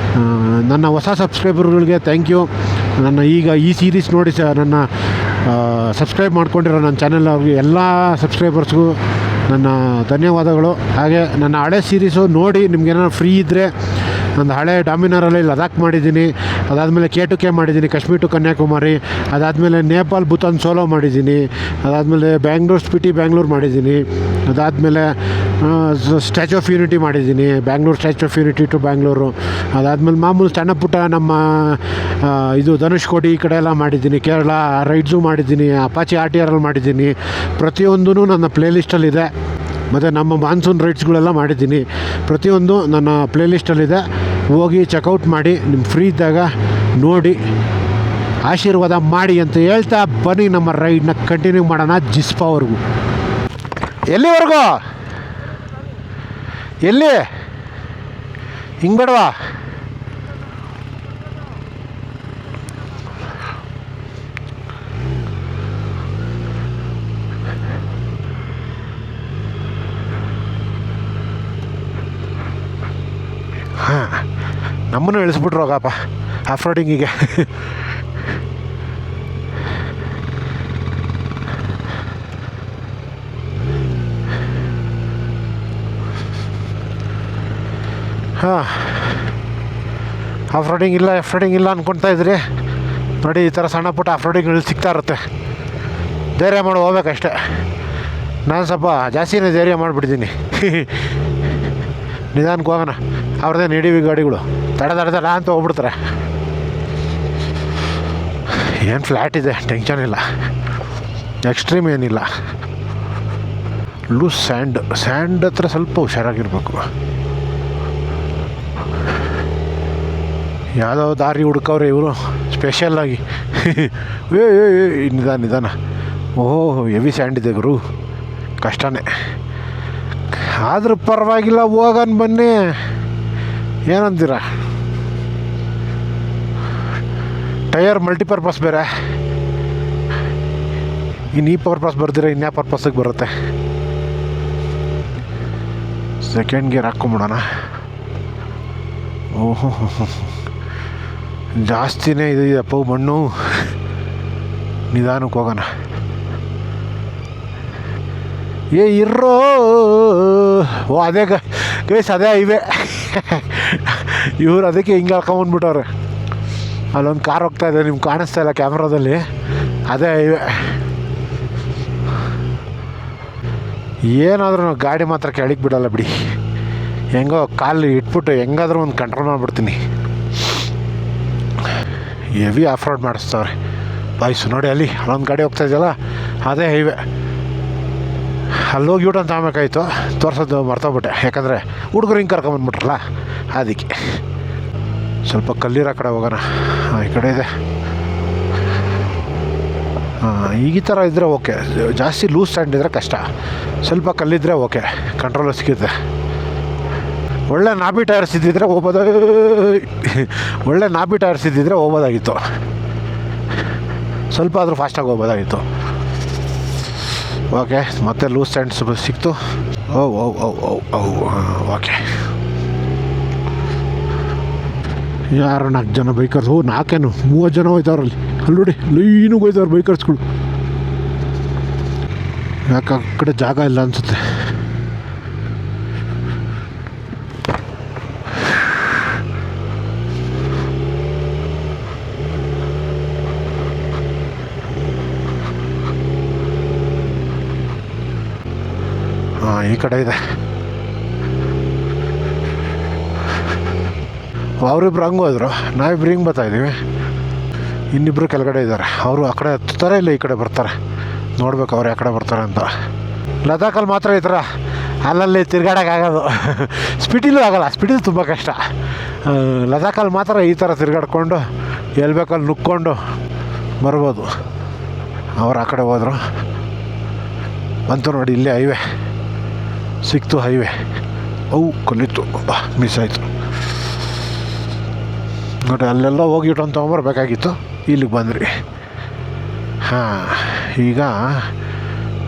ನನ್ನ ಹೊಸ ಸಬ್ಸ್ಕ್ರೈಬರ್ಗಳಿಗೆ ಥ್ಯಾಂಕ್ ಯು. ನನ್ನ ಈಗ ಈ ಸೀರೀಸ್ ನೋಡಿ ನನ್ನ ಸಬ್ಸ್ಕ್ರೈಬ್ ಮಾಡ್ಕೊಂಡಿರೋ ನನ್ನ ಚಾನೆಲ್ ಅವ್ರಿಗೆ ಎಲ್ಲ ಸಬ್ಸ್ಕ್ರೈಬರ್ಸ್ಗೂ ನನ್ನ ಧನ್ಯವಾದಗಳು. ಹಾಗೆ ನನ್ನ ಹಳೆ ಸೀರೀಸು ನೋಡಿ ನಿಮ್ಗೇನಾದ್ರು ಫ್ರೀ ಇದ್ದರೆ, ಒಂದು ಹಳೆ ಡಾಮಿನರಲ್ಲಿ ಲದಾಖ್ ಮಾಡಿದ್ದೀನಿ, ಅದಾದಮೇಲೆ K2K ಮಾಡಿದ್ದೀನಿ, ಕಾಶ್ಮೀರ್ ಟು ಕನ್ಯಾಕುಮಾರಿ, ಅದಾದಮೇಲೆ ನೇಪಾಲ್ ಭೂತಾನ್ ಸೋಲೋ ಮಾಡಿದ್ದೀನಿ, ಅದಾದಮೇಲೆ ಬ್ಯಾಂಗ್ಳೂರು ಮಾಡಿದ್ದೀನಿ, ಅದಾದಮೇಲೆ ಸ್ಟ್ಯಾಚ್ಯೂ ಆಫ್ ಯೂನಿಟಿ ಮಾಡಿದ್ದೀನಿ, Statue of Unity to Bangalore, ಅದಾದಮೇಲೆ ಮಾಮೂಲು ಸಣ್ಣ ಪುಟ್ಟ ನಮ್ಮ ಇದು ಧನುಷ್ಕೋಡಿ ಈ ಕಡೆ ಎಲ್ಲ ಮಾಡಿದ್ದೀನಿ, ಕೇರಳ ರೈಡ್ಸು ಮಾಡಿದ್ದೀನಿ, ಅಪಾಚಿ RTR ಮಾಡಿದ್ದೀನಿ. ಪ್ರತಿಯೊಂದೂ ನನ್ನ ಪ್ಲೇಲಿಸ್ಟಲ್ಲಿದೆ. ಮತ್ತು ನಮ್ಮ ಮಾನ್ಸೂನ್ ರೈಡ್ಸ್ಗಳೆಲ್ಲ ಮಾಡಿದ್ದೀನಿ. ಪ್ರತಿಯೊಂದು ನನ್ನ ಪ್ಲೇಲಿಸ್ಟಲ್ಲಿದೆ. ಹೋಗಿ ಚೆಕ್ಔಟ್ ಮಾಡಿ, ನಿಮ್ಮ ಫ್ರೀ ಇದ್ದಾಗ ನೋಡಿ ಆಶೀರ್ವಾದ ಮಾಡಿ ಅಂತ ಹೇಳ್ತಾ ಬನ್ನಿ ನಮ್ಮ ರೈಡ್ನ ಕಂಟಿನ್ಯೂ ಮಾಡೋಣ ಜಿಸ್ಪಾವರೆಗೂ. ಎಲ್ಲಿವರೆಗೂ? ಎಲ್ಲಿ? ಹಿಂಗೆ ಬೇಡವಾ? ಹಾಂ, ನಮ್ಮನ್ನು ಇಳಿಸ್ಬಿಟ್ರು ಹೋಗಪ್ಪ ಆಫ್ ರೋಡಿಂಗಿಗೆ. ಹಾಂ, ಆಫ್ ರೋಡಿಂಗ್ ಇಲ್ಲ ಅಂದ್ಕೊಳ್ತಾ ಇದ್ರಿ ನೋಡಿ. ಈ ಥರ ಸಣ್ಣ ಪುಟ್ಟ ಆಫ್ ರೋಡಿಂಗ್ಗಳು ಸಿಗ್ತಾ ಇರುತ್ತೆ. ಧೈರ್ಯ ಮಾಡಿ ಹೋಗ್ಬೇಕಷ್ಟೆ. ನಾನು ಸ್ವಲ್ಪ ಜಾಸ್ತಿನೇ ಧೈರ್ಯ ಮಾಡಿಬಿಡ್ತೀನಿ. ನಿಧಾನಕ್ಕೆ ಹೋಗೋಣ. ಅವ್ರದ್ದೇ ನೆಡಿವಿ ಗಾಡಿಗಳು ತಡ ಅಂತ ಹೋಗ್ಬಿಡ್ತಾರೆ. ಏನು ಫ್ಲ್ಯಾಟ್ ಇದೆ, ಟೆನ್ಷನ್ ಇಲ್ಲ, ಎಕ್ಸ್ಟ್ರೀಮ್ ಏನಿಲ್ಲ. ಲೂಸ್ ಸ್ಯಾಂಡ್ ಹತ್ರ ಸ್ವಲ್ಪ ಹುಷಾರಾಗಿರ್ಬೇಕು. ಯಾವುದೋ ದಾರಿ ಹುಡ್ಕವ್ರೆ ಇವರು ಸ್ಪೆಷಲ್ಲಾಗಿ. ನಿಧಾನ. ಓಹೋ, ಹೆವಿ ಸ್ಯಾಂಡ್ ಇದೆ ಗುರು, ಕಷ್ಟನೇ. ಆದರೂ ಪರವಾಗಿಲ್ಲ, ಹೋಗೋಣ ಬನ್ನಿ. ಏನಂತೀರ? ಟಯರ್ ಮಲ್ಟಿಪರ್ಪಸ್ ಬೇರೆ, ಇನ್ನು ಈ ಪರ್ಪಸ್ ಬರ್ದಿರ ಇನ್ಯಾ ಪರ್ಪಸ್ಸಿಗೆ ಬರುತ್ತೆ. ಸೆಕೆಂಡ್ ಗೇರ್ ಹಾಕ್ಕೊಂಬಿಡೋಣ. ಓಹೋ, ಜಾಸ್ತಿನೇ ಇದೆಯಪ್ಪ ಮಣ್ಣು. ನಿಧಾನಕ್ಕೆ ಹೋಗೋಣ. ಇರೋ ಅದೇ ಗೈಸ್, ಅದೇ ಹೈವೇ. ಇವ್ರು ಅದಕ್ಕೆ ಹಿಂಗೆ ಹಾಕೊಂಬಂದ್ಬಿಟ್ಟವ್ರೆ. ಅಲ್ಲೊಂದು ಕಾರ್ ಹೋಗ್ತಾಯಿದೆ, ನಿಮ್ಗೆ ಕಾಣಿಸ್ತಾ ಇಲ್ಲ ಕ್ಯಾಮ್ರಾದಲ್ಲಿ, ಅದೇ ಹೈವೇ. ಏನಾದರೂ ಗಾಡಿ ಮಾತ್ರ ಕೆಳಗೆ ಬಿಡಲ್ಲ ಬಿಡಿ. ಹೆಂಗೋ ಕಾಲು ಇಟ್ಬಿಟ್ಟು ಹೆಂಗಾದ್ರೂ ಒಂದು ಕಂಟ್ರೋಲ್ ಮಾಡಿಬಿಡ್ತೀನಿ. ಹೆವಿ ಆಫ್ ರೋಡ್ ಮಾಡಿಸ್ತವ್ರೆ ಬಾಯ್ಸು. ನೋಡಿ ಅಲ್ಲಿ ಅಲ್ಲೊಂದು ಗಾಡಿ ಹೋಗ್ತಾ ಇದೆಯಲ್ಲ, ಅದೇ ಹೈವೇ. ಅಲ್ಲೋಗಿ ಯೂಟರ್ನ್ ತಗೋಬೇಕಾಯ್ತು, ತೋರ್ಸೋದು ಮರ್ತೋಗ್ಬಿಟ್ಟೆ. ಯಾಕಂದರೆ ಹುಡುಗರು ಹಿಂಗೆ ಕರ್ಕೊಂಬಂದ್ಬಿಟ್ರಲ್ಲ, ಅದಕ್ಕೆ. ಸ್ವಲ್ಪ ಕಲ್ಲಿರೋ ಕಡೆ ಹೋಗೋಣ. ಈ ಕಡೆ ಇದೆ. ಈ ಥರ ಇದ್ದರೆ ಓಕೆ. ಜಾಸ್ತಿ ಲೂಸ್ ಸ್ಟ್ಯಾಂಡ್ ಇದ್ದರೆ ಕಷ್ಟ. ಸ್ವಲ್ಪ ಕಲ್ಲಿದ್ದರೆ ಓಕೆ, ಕಂಟ್ರೋಲ್ ಸಿಗುತ್ತೆ. ಒಳ್ಳೆ ನಾಬಿ ಟೈರ್ಸ್ ಇದ್ದಿದ್ರೆ ಹೋಗ್ಬೋದಾಗಿತ್ತು. ಸ್ವಲ್ಪ ಆದರೂ ಫಾಸ್ಟಾಗಿ ಹೋಗ್ಬೋದಾಗಿತ್ತು. ಓಕೆ, ಮತ್ತೆ ಲೂಸ್ ಸ್ಟ್ಯಾಂಡ್ಸ್ ಸಿಕ್ತು. ಓಕೆ. ಯಾರು 4 ಜನ ಬೈಕರ್ಸ್? 30 ಜನ ಹೋಯ್ತವ್ರಲ್ಲಿ. ಅಲ್ಲಿ ನೋಡಿ, ಲೈನಿಗೆ ಹೋಯ್ತವ್ರು ಬೈಕರ್ಸ್ಗಳು. ಯಾಕೆ ಆ ಕಡೆ ಜಾಗ ಇಲ್ಲ ಅನಿಸುತ್ತೆ. ಈ ಕಡೆ ಇದೆ. ಅವರಿಬ್ರು ಹಂಗೆ ಹೋದ್ರು, ನಾವಿಬ್ರು ಹಿಂಗೆ ಬರ್ತಾಯಿದ್ದೀವಿ. ಇನ್ನಿಬ್ಬರು ಕೆಳಗಡೆ ಇದ್ದಾರೆ. ಅವರು ಆ ಕಡೆ ಹತ್ತುತ್ತಾರೆ, ಇಲ್ಲ ಈ ಕಡೆ ಬರ್ತಾರೆ. ನೋಡ್ಬೇಕು ಅವ್ರು ಯಾವ ಕಡೆ ಬರ್ತಾರೆ ಅಂತ. ಲದಾಖಲ್ಲಿ ಮಾತ್ರ ಈ ಥರ ಅಲ್ಲಲ್ಲಿ ತಿರ್ಗಾಡೋಕ್ಕಾಗೋದು. ಸ್ಪೀಡಿಲೂ ಆಗೋಲ್ಲ, ಸ್ಪೀಡಿಲು ತುಂಬ ಕಷ್ಟ. ಲದಾಖಲ್ಲಿ ಮಾತ್ರ ಈ ಥರ ತಿರ್ಗಾಡ್ಕೊಂಡು ಎಲ್ಲಿ ಬೇಕಲ್ಲಿ ನುಕ್ಕೊಂಡು ಬರ್ಬೋದು. ಅವ್ರು ಆ ಕಡೆ ಹೋದರು. ಬಂತು ನೋಡಿ, ಇಲ್ಲೇ ಹೈವೇ ಸಿಕ್ತು. ಹೈವೇ ಕಲಿತು, ಮಿಸ್ ಆಯಿತು ನೋಡಿ. ಅಲ್ಲೆಲ್ಲ ಹೋಗಿ ಇಟ್ಟೊಂದು ತೊಗೊಂಬರ್ಬೇಕಾಗಿತ್ತು, ಇಲ್ಲಿಗೆ ಬಂದ್ರಿ. ಹಾಂ, ಈಗ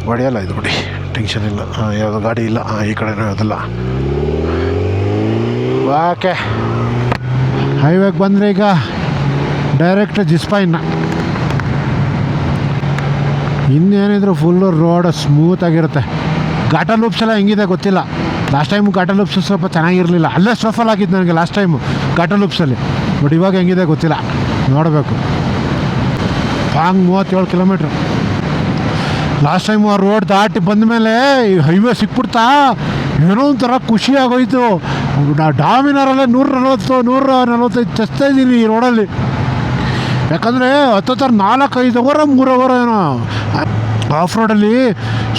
ಹೊಡೆಯಲ್ಲ ಇದು ಬಿಡಿ, ಟೆನ್ಷನ್ ಇಲ್ಲ. ಯಾವುದೋ ಗಾಡಿ ಇಲ್ಲ ಈ ಕಡೆನೂ ಯಾವುದಿಲ್ಲ. ಓಕೆ, ಹೈವೇಗೆ ಬಂದರೆ ಈಗ ಡೈರೆಕ್ಟ್ ಜಿಸ್ಪೈನ್ನ. ಇನ್ನೇನಿದ್ರು ಫುಲ್ಲು ರೋಡ್ ಸ್ಮೂತಾಗಿರುತ್ತೆ. ಘಾಟ ಲೂಪ್ಸ್ ಎಲ್ಲ ಹೆಂಗಿದೆ ಗೊತ್ತಿಲ್ಲ. ಲಾಸ್ಟ್ ಟೈಮು ಘಾಟ ಲೂಪ್ಸ್ ಸ್ವಲ್ಪ ಚೆನ್ನಾಗಿರಲಿಲ್ಲ. ಅಲ್ಲೇ ಸ್ಟಫಲ್ ಆಗಿದ್ದು ನನಗೆ ಲಾಸ್ಟ್ ಟೈಮು ಘಾಟ ಲೂಪ್ಸಲ್ಲಿ. ಬಟ್ ಇವಾಗ ಹೆಂಗಿದೆ ಗೊತ್ತಿಲ್ಲ, ನೋಡಬೇಕು. ಹಾಂಗ್ 37 ಕಿಲೋಮೀಟ್ರ್. ಲಾಸ್ಟ್ ಟೈಮು ಆ ರೋಡ್ ದಾಟಿ ಬಂದಮೇಲೆ ಹೈವೇ ಸಿಕ್ಬಿಡ್ತಾ ಏನೋ ಒಂಥರ ಖುಷಿ ಆಗೋಯ್ತು. ಡಾಮಿನರಲ್ಲೇ 140-145 ಚಸ್ತಾ ಇದ್ದೀನಿ ಈ ರೋಡಲ್ಲಿ. ಯಾಕಂದರೆ ಹತ್ತತ್ರ 4-5 ಅವರ್ 3 ಅವರ್ ಏನೋ ಆಫ್ ರೋಡಲ್ಲಿ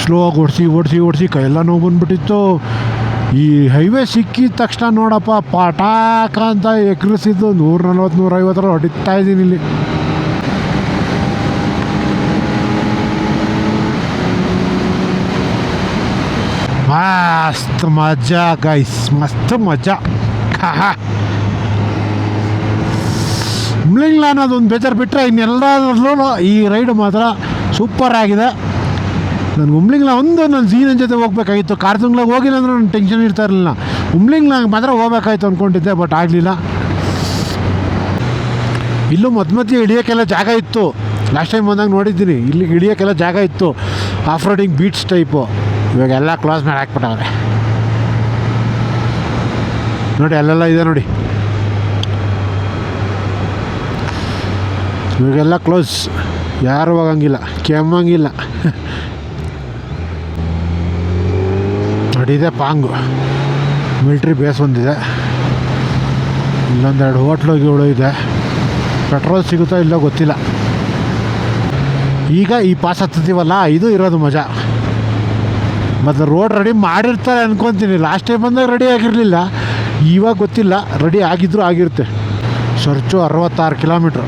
ಸ್ಲೋ ಆಗಿ ಓಡಿಸಿ ಕೈಯೆಲ್ಲ ನೋವು ಬಂದುಬಿಟ್ಟಿತ್ತು. ಈ ಹೈವೇ ಸಿಕ್ಕಿದ ತಕ್ಷಣ ನೋಡಪ್ಪ ಪಟಾಕ ಅಂತ ಎಗ್ರಿಸಿದ್ದು 140-150 ಹೊಡಿತಾ ಇದ್ದೀನಿ ಇಲ್ಲಿ. ಮಸ್ತ್ ಮಜಾ ಗೈಸ್, ಮಸ್ತ್ ಮಜಾ. ಉಮ್ಲಿಂಗ್ಲ ಅನ್ನೋದೊಂದು ಬೇಜಾರು ಬಿಟ್ಟರೆ ಇನ್ನೆಲ್ಲದರಲ್ಲೂ ಈ ರೈಡು ಮಾತ್ರ ಸೂಪರ್ ಆಗಿದೆ. ನನಗೆ ಉಮ್ಲಿಂಗ್ಲ ನನ್ನ ಜೀವನ ಜೊತೆ ಹೋಗ್ಬೇಕಾಗಿತ್ತು. ಕಾರ್ದುಂಗ್ಲಾಗ ಹೋಗಿಲ್ಲ ಅಂದ್ರೆ ನನಗೆ ಟೆನ್ಷನ್ ಇರ್ತಾ ಇರಲಿಲ್ಲ. ಉಮ್ಲಿಂಗ್ಲಾಗ ಮಾತ್ರ ಹೋಗ್ಬೇಕಾಯ್ತು ಅಂದ್ಕೊಂಡಿದ್ದೆ, ಬಟ್ ಆಗಲಿಲ್ಲ. ಇಲ್ಲೂ ಮಧ್ಯೆ ಹಿಡಿಯೋಕ್ಕೆಲ್ಲ ಜಾಗ ಇತ್ತು. ಲಾಸ್ಟ್ ಟೈಮ್ ಬಂದಾಗ ನೋಡಿದ್ದೀನಿ, ಇಲ್ಲಿಗೆ ಹಿಡಿಯೋಕ್ಕೆಲ್ಲ ಜಾಗ ಇತ್ತು. Off roading beats type. ಇವಾಗೆಲ್ಲ ಕ್ಲೋಸ್ ಮಾಡಿ ಹಾಕ್ಬಿಟ್ಟವ್ರೆ ನೋಡಿ. ಅಲ್ಲೆಲ್ಲ ಇದೆ ನೋಡಿ, ಇವಾಗೆಲ್ಲ ಕ್ಲೋಸ್. ಯಾರು ಹೋಗಂಗಿಲ್ಲ, ಕೆಮ್ಮಂಗಿಲ್ಲ ನೋಡಿ. ಇದೆ ಪಾಂಗು ಮಿಲ್ಟ್ರಿ ಬೇಸ್ ಒಂದಿದೆ. ಇಲ್ಲೊಂದೆರಡು ಹೋಟ್ಲುಗಳು ಇದೆ. ಪೆಟ್ರೋಲ್ ಸಿಗುತ್ತೋ ಇಲ್ಲೋ ಗೊತ್ತಿಲ್ಲ. ಈಗ ಈ ಪಾಸ್ ಹತ್ತೀವಲ್ಲ, ಇದು ಇರೋದು ಮಜಾ. ಮತ್ತು ರೋಡ್ ರೆಡಿ ಮಾಡಿರ್ತಾರೆ ಅಂದ್ಕೊತೀನಿ. ಲಾಸ್ಟ್ ಟೈಮ್ ಬಂದಾಗ ರೆಡಿ ಆಗಿರಲಿಲ್ಲ, ಇವಾಗ ಗೊತ್ತಿಲ್ಲ. ರೆಡಿ ಆಗಿದ್ದರೂ ಆಗಿರುತ್ತೆ. Search 66 kilometre.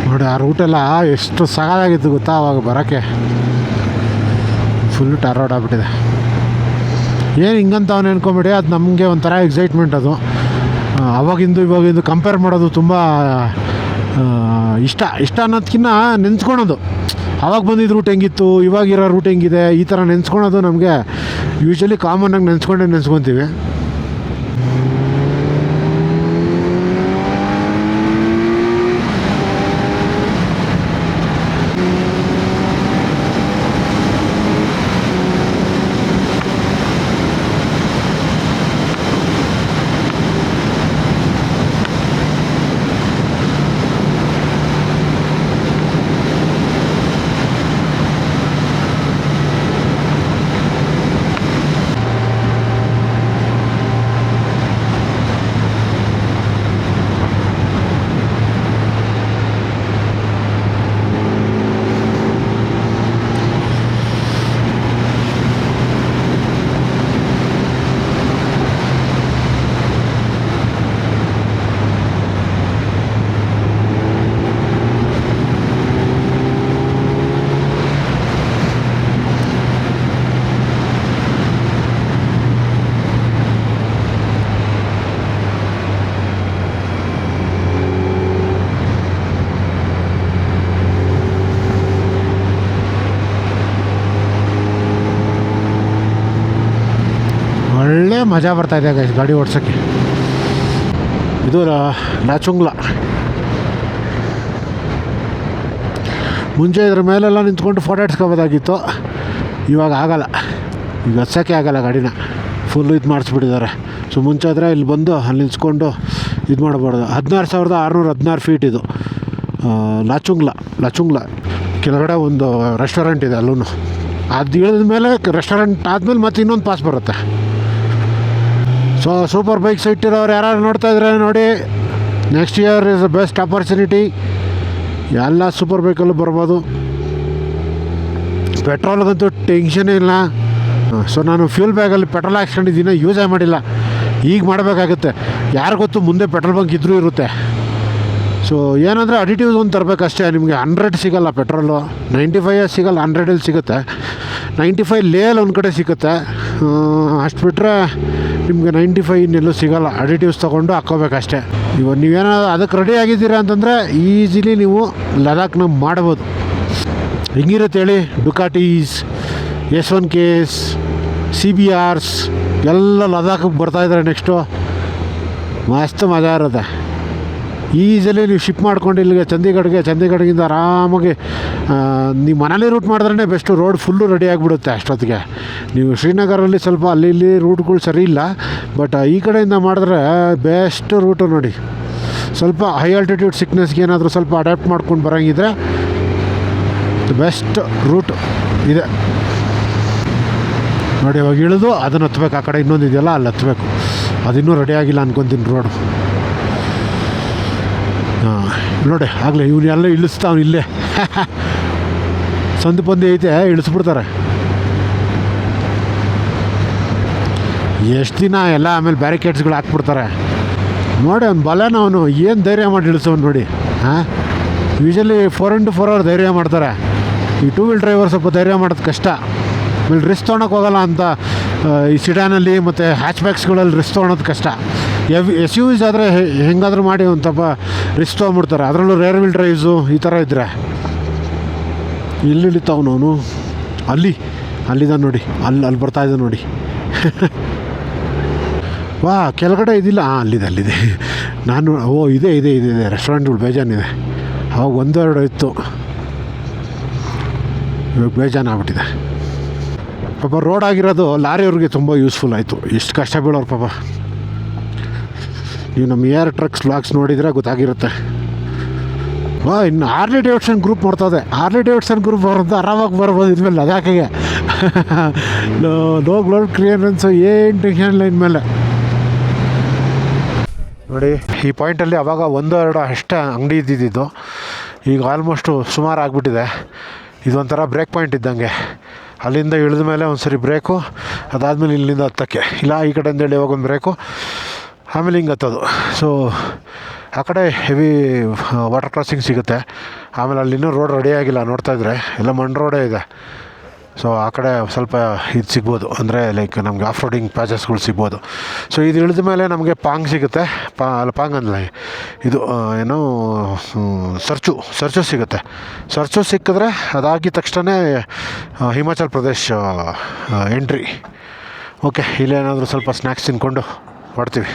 ನೋಡಿ ಆ ರೂಟೆಲ್ಲ ಎಷ್ಟು ಸಗಾಲಾಗಿತ್ತು ಗೊತ್ತಾ ಅವಾಗ ಬರೋಕ್ಕೆ. ಫುಲ್ಲು ಟಾರ್ ರೋಡ್ ಆಗ್ಬಿಟ್ಟಿದೆ. ಏನು ಹಿಂಗಂತ ಅವನು ಅನ್ಕೊಂಬಿಡಿ, ಅದು ನಮಗೆ ಒಂಥರ ಎಕ್ಸೈಟ್ಮೆಂಟ್. ಅದು ಇವಾಗಿಂದು ಕಂಪೇರ್ ಮಾಡೋದು ತುಂಬ ಇಷ್ಟ ಅನ್ನೋದಕ್ಕಿಂತ ನೆನೆಸ್ಕೊಳೋದು. ಆವಾಗ ಬಂದಿದ್ದ ರೂಟ್ ಹೆಂಗಿತ್ತು, ಇವಾಗಿರೋ ರೂಟ್ ಹೆಂಗಿದೆ, ಈ ಥರ ನೆನೆಸ್ಕೊಳೋದು ನಮಗೆ ಯೂಶ್ವಲಿ ಕಾಮನ್ನಾಗಿ ನೆನೆಸ್ಕೊತೀವಿ. ಒಳ್ಳೆ ಮಜಾ ಬರ್ತಾಯಿದೆ ಗೈಸ್ ಗಾಡಿ ಓಡ್ಸೋಕ್ಕೆ. ಇದು ಲಾಚುಂಗ್ಲ. ಮುಂಚೆ ಇದ್ರ ಮೇಲೆಲ್ಲ ನಿಂತ್ಕೊಂಡು ಫೋಟೋ ಇಡ್ಸ್ಕೊಬೋದಾಗಿತ್ತು, ಇವಾಗ ಆಗಲ್ಲ. ಈಗ ಹತ್ಸೋಕ್ಕೆ ಆಗಲ್ಲ ಗಾಡಿನ, ಫುಲ್ಲು ಇದು ಮಾಡಿಸ್ಬಿಟ್ಟಿದ್ದಾರೆ. ಸೊ ಮುಂಚೆ ಆದರೆ ಇಲ್ಲಿ ಬಂದು ಅಲ್ಲಿ ನಿಲ್ಸ್ಕೊಂಡು ಇದು ಮಾಡ್ಬಾರ್ದು. 16,616 ಫೀಟ್ ಇದು. ಲಾಚುಂಗ್ಲಾ ಕೆಳಗಡೆ ಒಂದು ರೆಸ್ಟೋರೆಂಟ್ ಇದೆ ಅಲ್ಲೂ. ಅದು ಇಳಿದ ಮೇಲೆ ರೆಸ್ಟೋರೆಂಟ್ ಆದಮೇಲೆ ಮತ್ತೆ ಇನ್ನೊಂದು ಪಾಸ್ ಬರುತ್ತೆ. ಸೊ ಸೂಪರ್ ಬೈಕ್ಸ್ ಇಟ್ಟಿರೋರು ಯಾರು ನೋಡ್ತಾ ಇದ್ರೆ ನೋಡಿ, next year is the best opportunity. ಎಲ್ಲ ಸೂಪರ್ ಬೈಕಲ್ಲೂ ಬರ್ಬೋದು. ಪೆಟ್ರೋಲ್ಗಂತೂ ಟೆನ್ಷನೇ ಇಲ್ಲ. ಸೊ ನಾನು ಫ್ಯೂಲ್ ಬ್ಯಾಗಲ್ಲಿ ಪೆಟ್ರೋಲ್ ಹಾಕ್ಸ್ಕೊಂಡಿದ್ದೀನಿ, ಯೂಸೇ ಮಾಡಿಲ್ಲ. ಈಗ ಮಾಡಬೇಕಾಗುತ್ತೆ. ಯಾರು ಗೊತ್ತು ಮುಂದೆ ಪೆಟ್ರೋಲ್ ಬಂಕ್ ಇದ್ರೂ ಇರುತ್ತೆ. ಸೊ ಏನಂದರೆ ಅಡಿಟಿವ್ಸ್ ಒಂದು ತರಬೇಕಷ್ಟೇ. ನಿಮಗೆ 100 ಸಿಗೋಲ್ಲ ಪೆಟ್ರೋಲು, 95 ಸಿಗೋಲ್ಲ, 100 ಸಿಗುತ್ತೆ. 95 ಲೇಯಲ್ಲಿ ಒಂದು ಕಡೆ ಸಿಗುತ್ತೆ. ಅಷ್ಟು ಬಿಟ್ಟರೆ ನಿಮಗೆ 95 ಇನ್ನೆಲ್ಲೂ ಸಿಗೋಲ್ಲ. ಅಡಿಟಿವ್ಸ್ ತೊಗೊಂಡು ಹಾಕ್ಕೋಬೇಕಷ್ಟೇ. ಇವಾಗ ನೀವೇನಾದ್ರು ಅದಕ್ಕೆ ರೆಡಿ ಆಗಿದ್ದೀರಾ ಅಂತಂದರೆ ಈಸಿಲಿ ನೀವು ಲದಾಖ್ನ ಮಾಡ್ಬೋದು. ಹೆಂಗಿರುತ್ತೆ ಹೇಳಿ, ಡುಕಾಟೀಸ್, S1Ks, CBRs ಎಲ್ಲ ಲದಾಖಿಗೆ ಬರ್ತಾಯಿದ್ದಾರೆ ನೆಕ್ಸ್ಟು. ಮಸ್ತ್ ಮಜಾ ಇರುತ್ತೆ. ಈಸಿಲಿ ನೀವು ಶಿಪ್ ಮಾಡ್ಕೊಂಡು ಇಲ್ಲಿಗೆ ಚಂಡೀಗಢಗಿಂದ ಆರಾಮಾಗಿ ನೀವು ಮನೇಲಿ ರೂಟ್ ಮಾಡಿದ್ರೇ ಬೆಸ್ಟು. ರೋಡ್ ಫುಲ್ಲು ರೆಡಿ ಆಗಿಬಿಡುತ್ತೆ ಅಷ್ಟೊತ್ತಿಗೆ. ನೀವು ಶ್ರೀನಗರಲ್ಲಿ ಸ್ವಲ್ಪ ಅಲ್ಲಿ ಇಲ್ಲಿ ರೂಟ್ಗಳು ಸರಿ ಇಲ್ಲ, ಬಟ್ ಈ ಕಡೆಯಿಂದ ಮಾಡಿದ್ರೆ ಬೆಸ್ಟ್ ರೂಟು ನೋಡಿ. ಸ್ವಲ್ಪ ಹೈ ಆಲ್ಟಿಟ್ಯೂಡ್ ಸಿಕ್ನೆಸ್ಗೆ ಏನಾದರೂ ಸ್ವಲ್ಪ ಅಡ್ಯಾಪ್ಟ್ ಮಾಡ್ಕೊಂಡು ಬರೋಂಗಿದ್ರೆ ಬೆಸ್ಟ್ ರೂಟ್ ಇದೆ ನೋಡಿ. ಇವಾಗ ಇಳಿದು ಅದನ್ನು ಹತ್ಬೇಕು. ಆ ಕಡೆ ಇನ್ನೊಂದು ಇದೆಯಲ್ಲ, ಅಲ್ಲಿ ಹತ್ಬೇಕು. ಅದಿನ್ನೂ ರೆಡಿ ಆಗಿಲ್ಲ ಅನ್ಕೊತೀನಿ ರೋಡು. ಹಾಂ ನೋಡಿ, ಆಗಲೇ ಇವನು ಎಲ್ಲ ಇಳಿಸ್ತಾವ್ ಇಲ್ಲೇ. ಸಂದು ಪಂದಿ ಐತೆ, ಇಳಿಸ್ಬಿಡ್ತಾರೆ. ಎಷ್ಟು ದಿನ ಎಲ್ಲ ಆಮೇಲೆ ಬ್ಯಾರಿಕೇಡ್ಸ್ಗಳು ಹಾಕ್ಬಿಡ್ತಾರೆ ನೋಡಿ. ಅವ್ನು ಬಲೆನ ಅವನು ಏನು ಧೈರ್ಯ ಮಾಡಿ ಇಳಿಸೋನು ನೋಡಿ. ಹಾಂ, ಯೂಶಲಿ 4x4 ಅವರ್ ಧೈರ್ಯ ಮಾಡ್ತಾರೆ. ಈ 2 ವೀಲ್ ಡ್ರೈವರ್ ಸ್ವಲ್ಪ ಧೈರ್ಯ ಮಾಡೋದು ಕಷ್ಟ. ಆಮೇಲೆ ರಿಸ್ಕ್ ತೊಗೊಳಕ್ಕೆ ಹೋಗೋಲ್ಲ ಅಂತ ಈ ಸಿಡಾನಲ್ಲಿ ಮತ್ತು ಹ್ಯಾಚ್ಬ್ಯಾಕ್ಸ್ಗಳಲ್ಲಿ ರಿಸ್ಕ್ ತೊಗೊಳೋದು ಕಷ್ಟ. SUVs ಆದರೆ ಹೆಂಗಾದರೂ ಮಾಡಿ ಒಂದು ಸ್ವಲ್ಪ ರಿಸ್ಕ್ ತೊಗೊಂಬಿಡ್ತಾರೆ. ಅದರಲ್ಲೂ ರೇರ್ ವೀಲ್ ಡ್ರೈವ್ಸು ಈ ಥರ ಇದ್ದರೆ. ಇಲ್ಲಿ ಇಳಿತಾವನು ಅವನು, ಅಲ್ಲಿದ ನೋಡಿ, ಅಲ್ಲಿ ಬರ್ತಾಯಿದ್ದ ನೋಡಿ. ವಾ, ಕೆಳಗಡೆ ಇದಿಲ್ಲ. ಹಾಂ, ಅಲ್ಲಿದೆ. ನಾನು ಇದೆ ರೆಸ್ಟೋರೆಂಟ್ಗಳು ಬೇಜಾನಿದೆ. ಅವಾಗ 1-2 ಇತ್ತು, ಇವಾಗ ಬೇಜಾನಾಗ್ಬಿಟ್ಟಿದೆ. ಪಾಪ ರೋಡ್ ಆಗಿರೋದು ಲಾರಿಯವ್ರಿಗೆ ತುಂಬ ಯೂಸ್ಫುಲ್ ಆಯಿತು. ಎಷ್ಟು ಕಷ್ಟ ಬೀಳೋರು ಪಾಪ. ನೀವು ನಮ್ಮ ಏರ್ ಟ್ರಕ್ಸ್ ವ್ಲಾಗ್ಸ್ ನೋಡಿದರೆ ಗೊತ್ತಾಗಿರುತ್ತೆ. ಇನ್ನು ಹಾರ್ಲಿ ಡೇವಿಡ್ಸನ್ ಗ್ರೂಪ್ ಮಾಡ್ತದೆ. ಹಾರ್ಲಿ ಡೇವಿಡ್ಸನ್ ಗ್ರೂಪ್ ಬರೋದು ಆರಾಮಾಗಿ ಬರ್ಬೋದು ಇನ್ಮೇಲೆ ಲದಾಖಿಗೆ. ಲೋ ಗ್ಲೋಡ್ ಕ್ಲಿಯರೆನ್ಸು, ಏನು ಟೆನ್ಷನ್ ಇಲ್ಲ ಇನ್ಮೇಲೆ. ನೋಡಿ, ಈ ಪಾಯಿಂಟಲ್ಲಿ ಅವಾಗ 1-2 ಅಷ್ಟೇ ಅಂಗಡಿ ಇದ್ದಿದ್ದು. ಈಗ ಆಲ್ಮೋಸ್ಟು ಸುಮಾರು ಆಗಿಬಿಟ್ಟಿದೆ. ಇದೊಂಥರ ಬ್ರೇಕ್ ಪಾಯಿಂಟ್ ಇದ್ದಂಗೆ. ಅಲ್ಲಿಂದ ಇಳಿದ ಮೇಲೆ ಒಂದು ಸರಿ ಬ್ರೇಕು, ಅದಾದಮೇಲೆ ಇಲ್ಲಿಂದ ಹತ್ತಕ್ಕೆ ಇಲ್ಲ, ಈ ಕಡೆಯಿಂದ ಹೇಳಿ ಇವಾಗ ಒಂದು ಬ್ರೇಕು, ಆಮೇಲೆ ಹಿಂಗೆ ಹತ್ತೋದು. ಸೊ ಆ ಕಡೆ ಹೆವಿ ವಾಟರ್ ಕ್ರಾಸಿಂಗ್ ಸಿಗುತ್ತೆ. ಆಮೇಲೆ ಅಲ್ಲಿನ್ನೂ ರೋಡ್ ರೆಡಿ ಆಗಿಲ್ಲ, ನೋಡ್ತಾಯಿದ್ರೆ ಎಲ್ಲ ಮಣ್ಣು ರೋಡೇ ಇದೆ. ಸೊ ಆ ಕಡೆ ಸ್ವಲ್ಪ ಇದು ಸಿಗ್ಬೋದು, ಅಂದರೆ ಲೈಕ್ ನಮಗೆ ಆಫ್ ರೋಡಿಂಗ್ ಪ್ಯಾಚಸ್ಗಳು ಸಿಗ್ಬೋದು. ಸೊ ಇದು ಇಳಿದ ಮೇಲೆ ನಮಗೆ ಪಾಂಗ್ ಸಿಗುತ್ತೆ. ಪಾಂಗ್ ಅಂದರೆ ಇದು ಏನೋ ಸರ್ಚು ಸಿಗುತ್ತೆ. ಸರ್ಚು ಸಿಕ್ಕಿದ್ರೆ ಅದಾಗಿದ ತಕ್ಷಣ ಹಿಮಾಚಲ್ ಪ್ರದೇಶ್ ಎಂಟ್ರಿ. ಓಕೆ, ಇಲ್ಲೇನಾದರೂ ಸ್ವಲ್ಪ ಸ್ನ್ಯಾಕ್ಸ್ ತಿನ್ಕೊಂಡು ಮಾಡ್ತೀವಿ.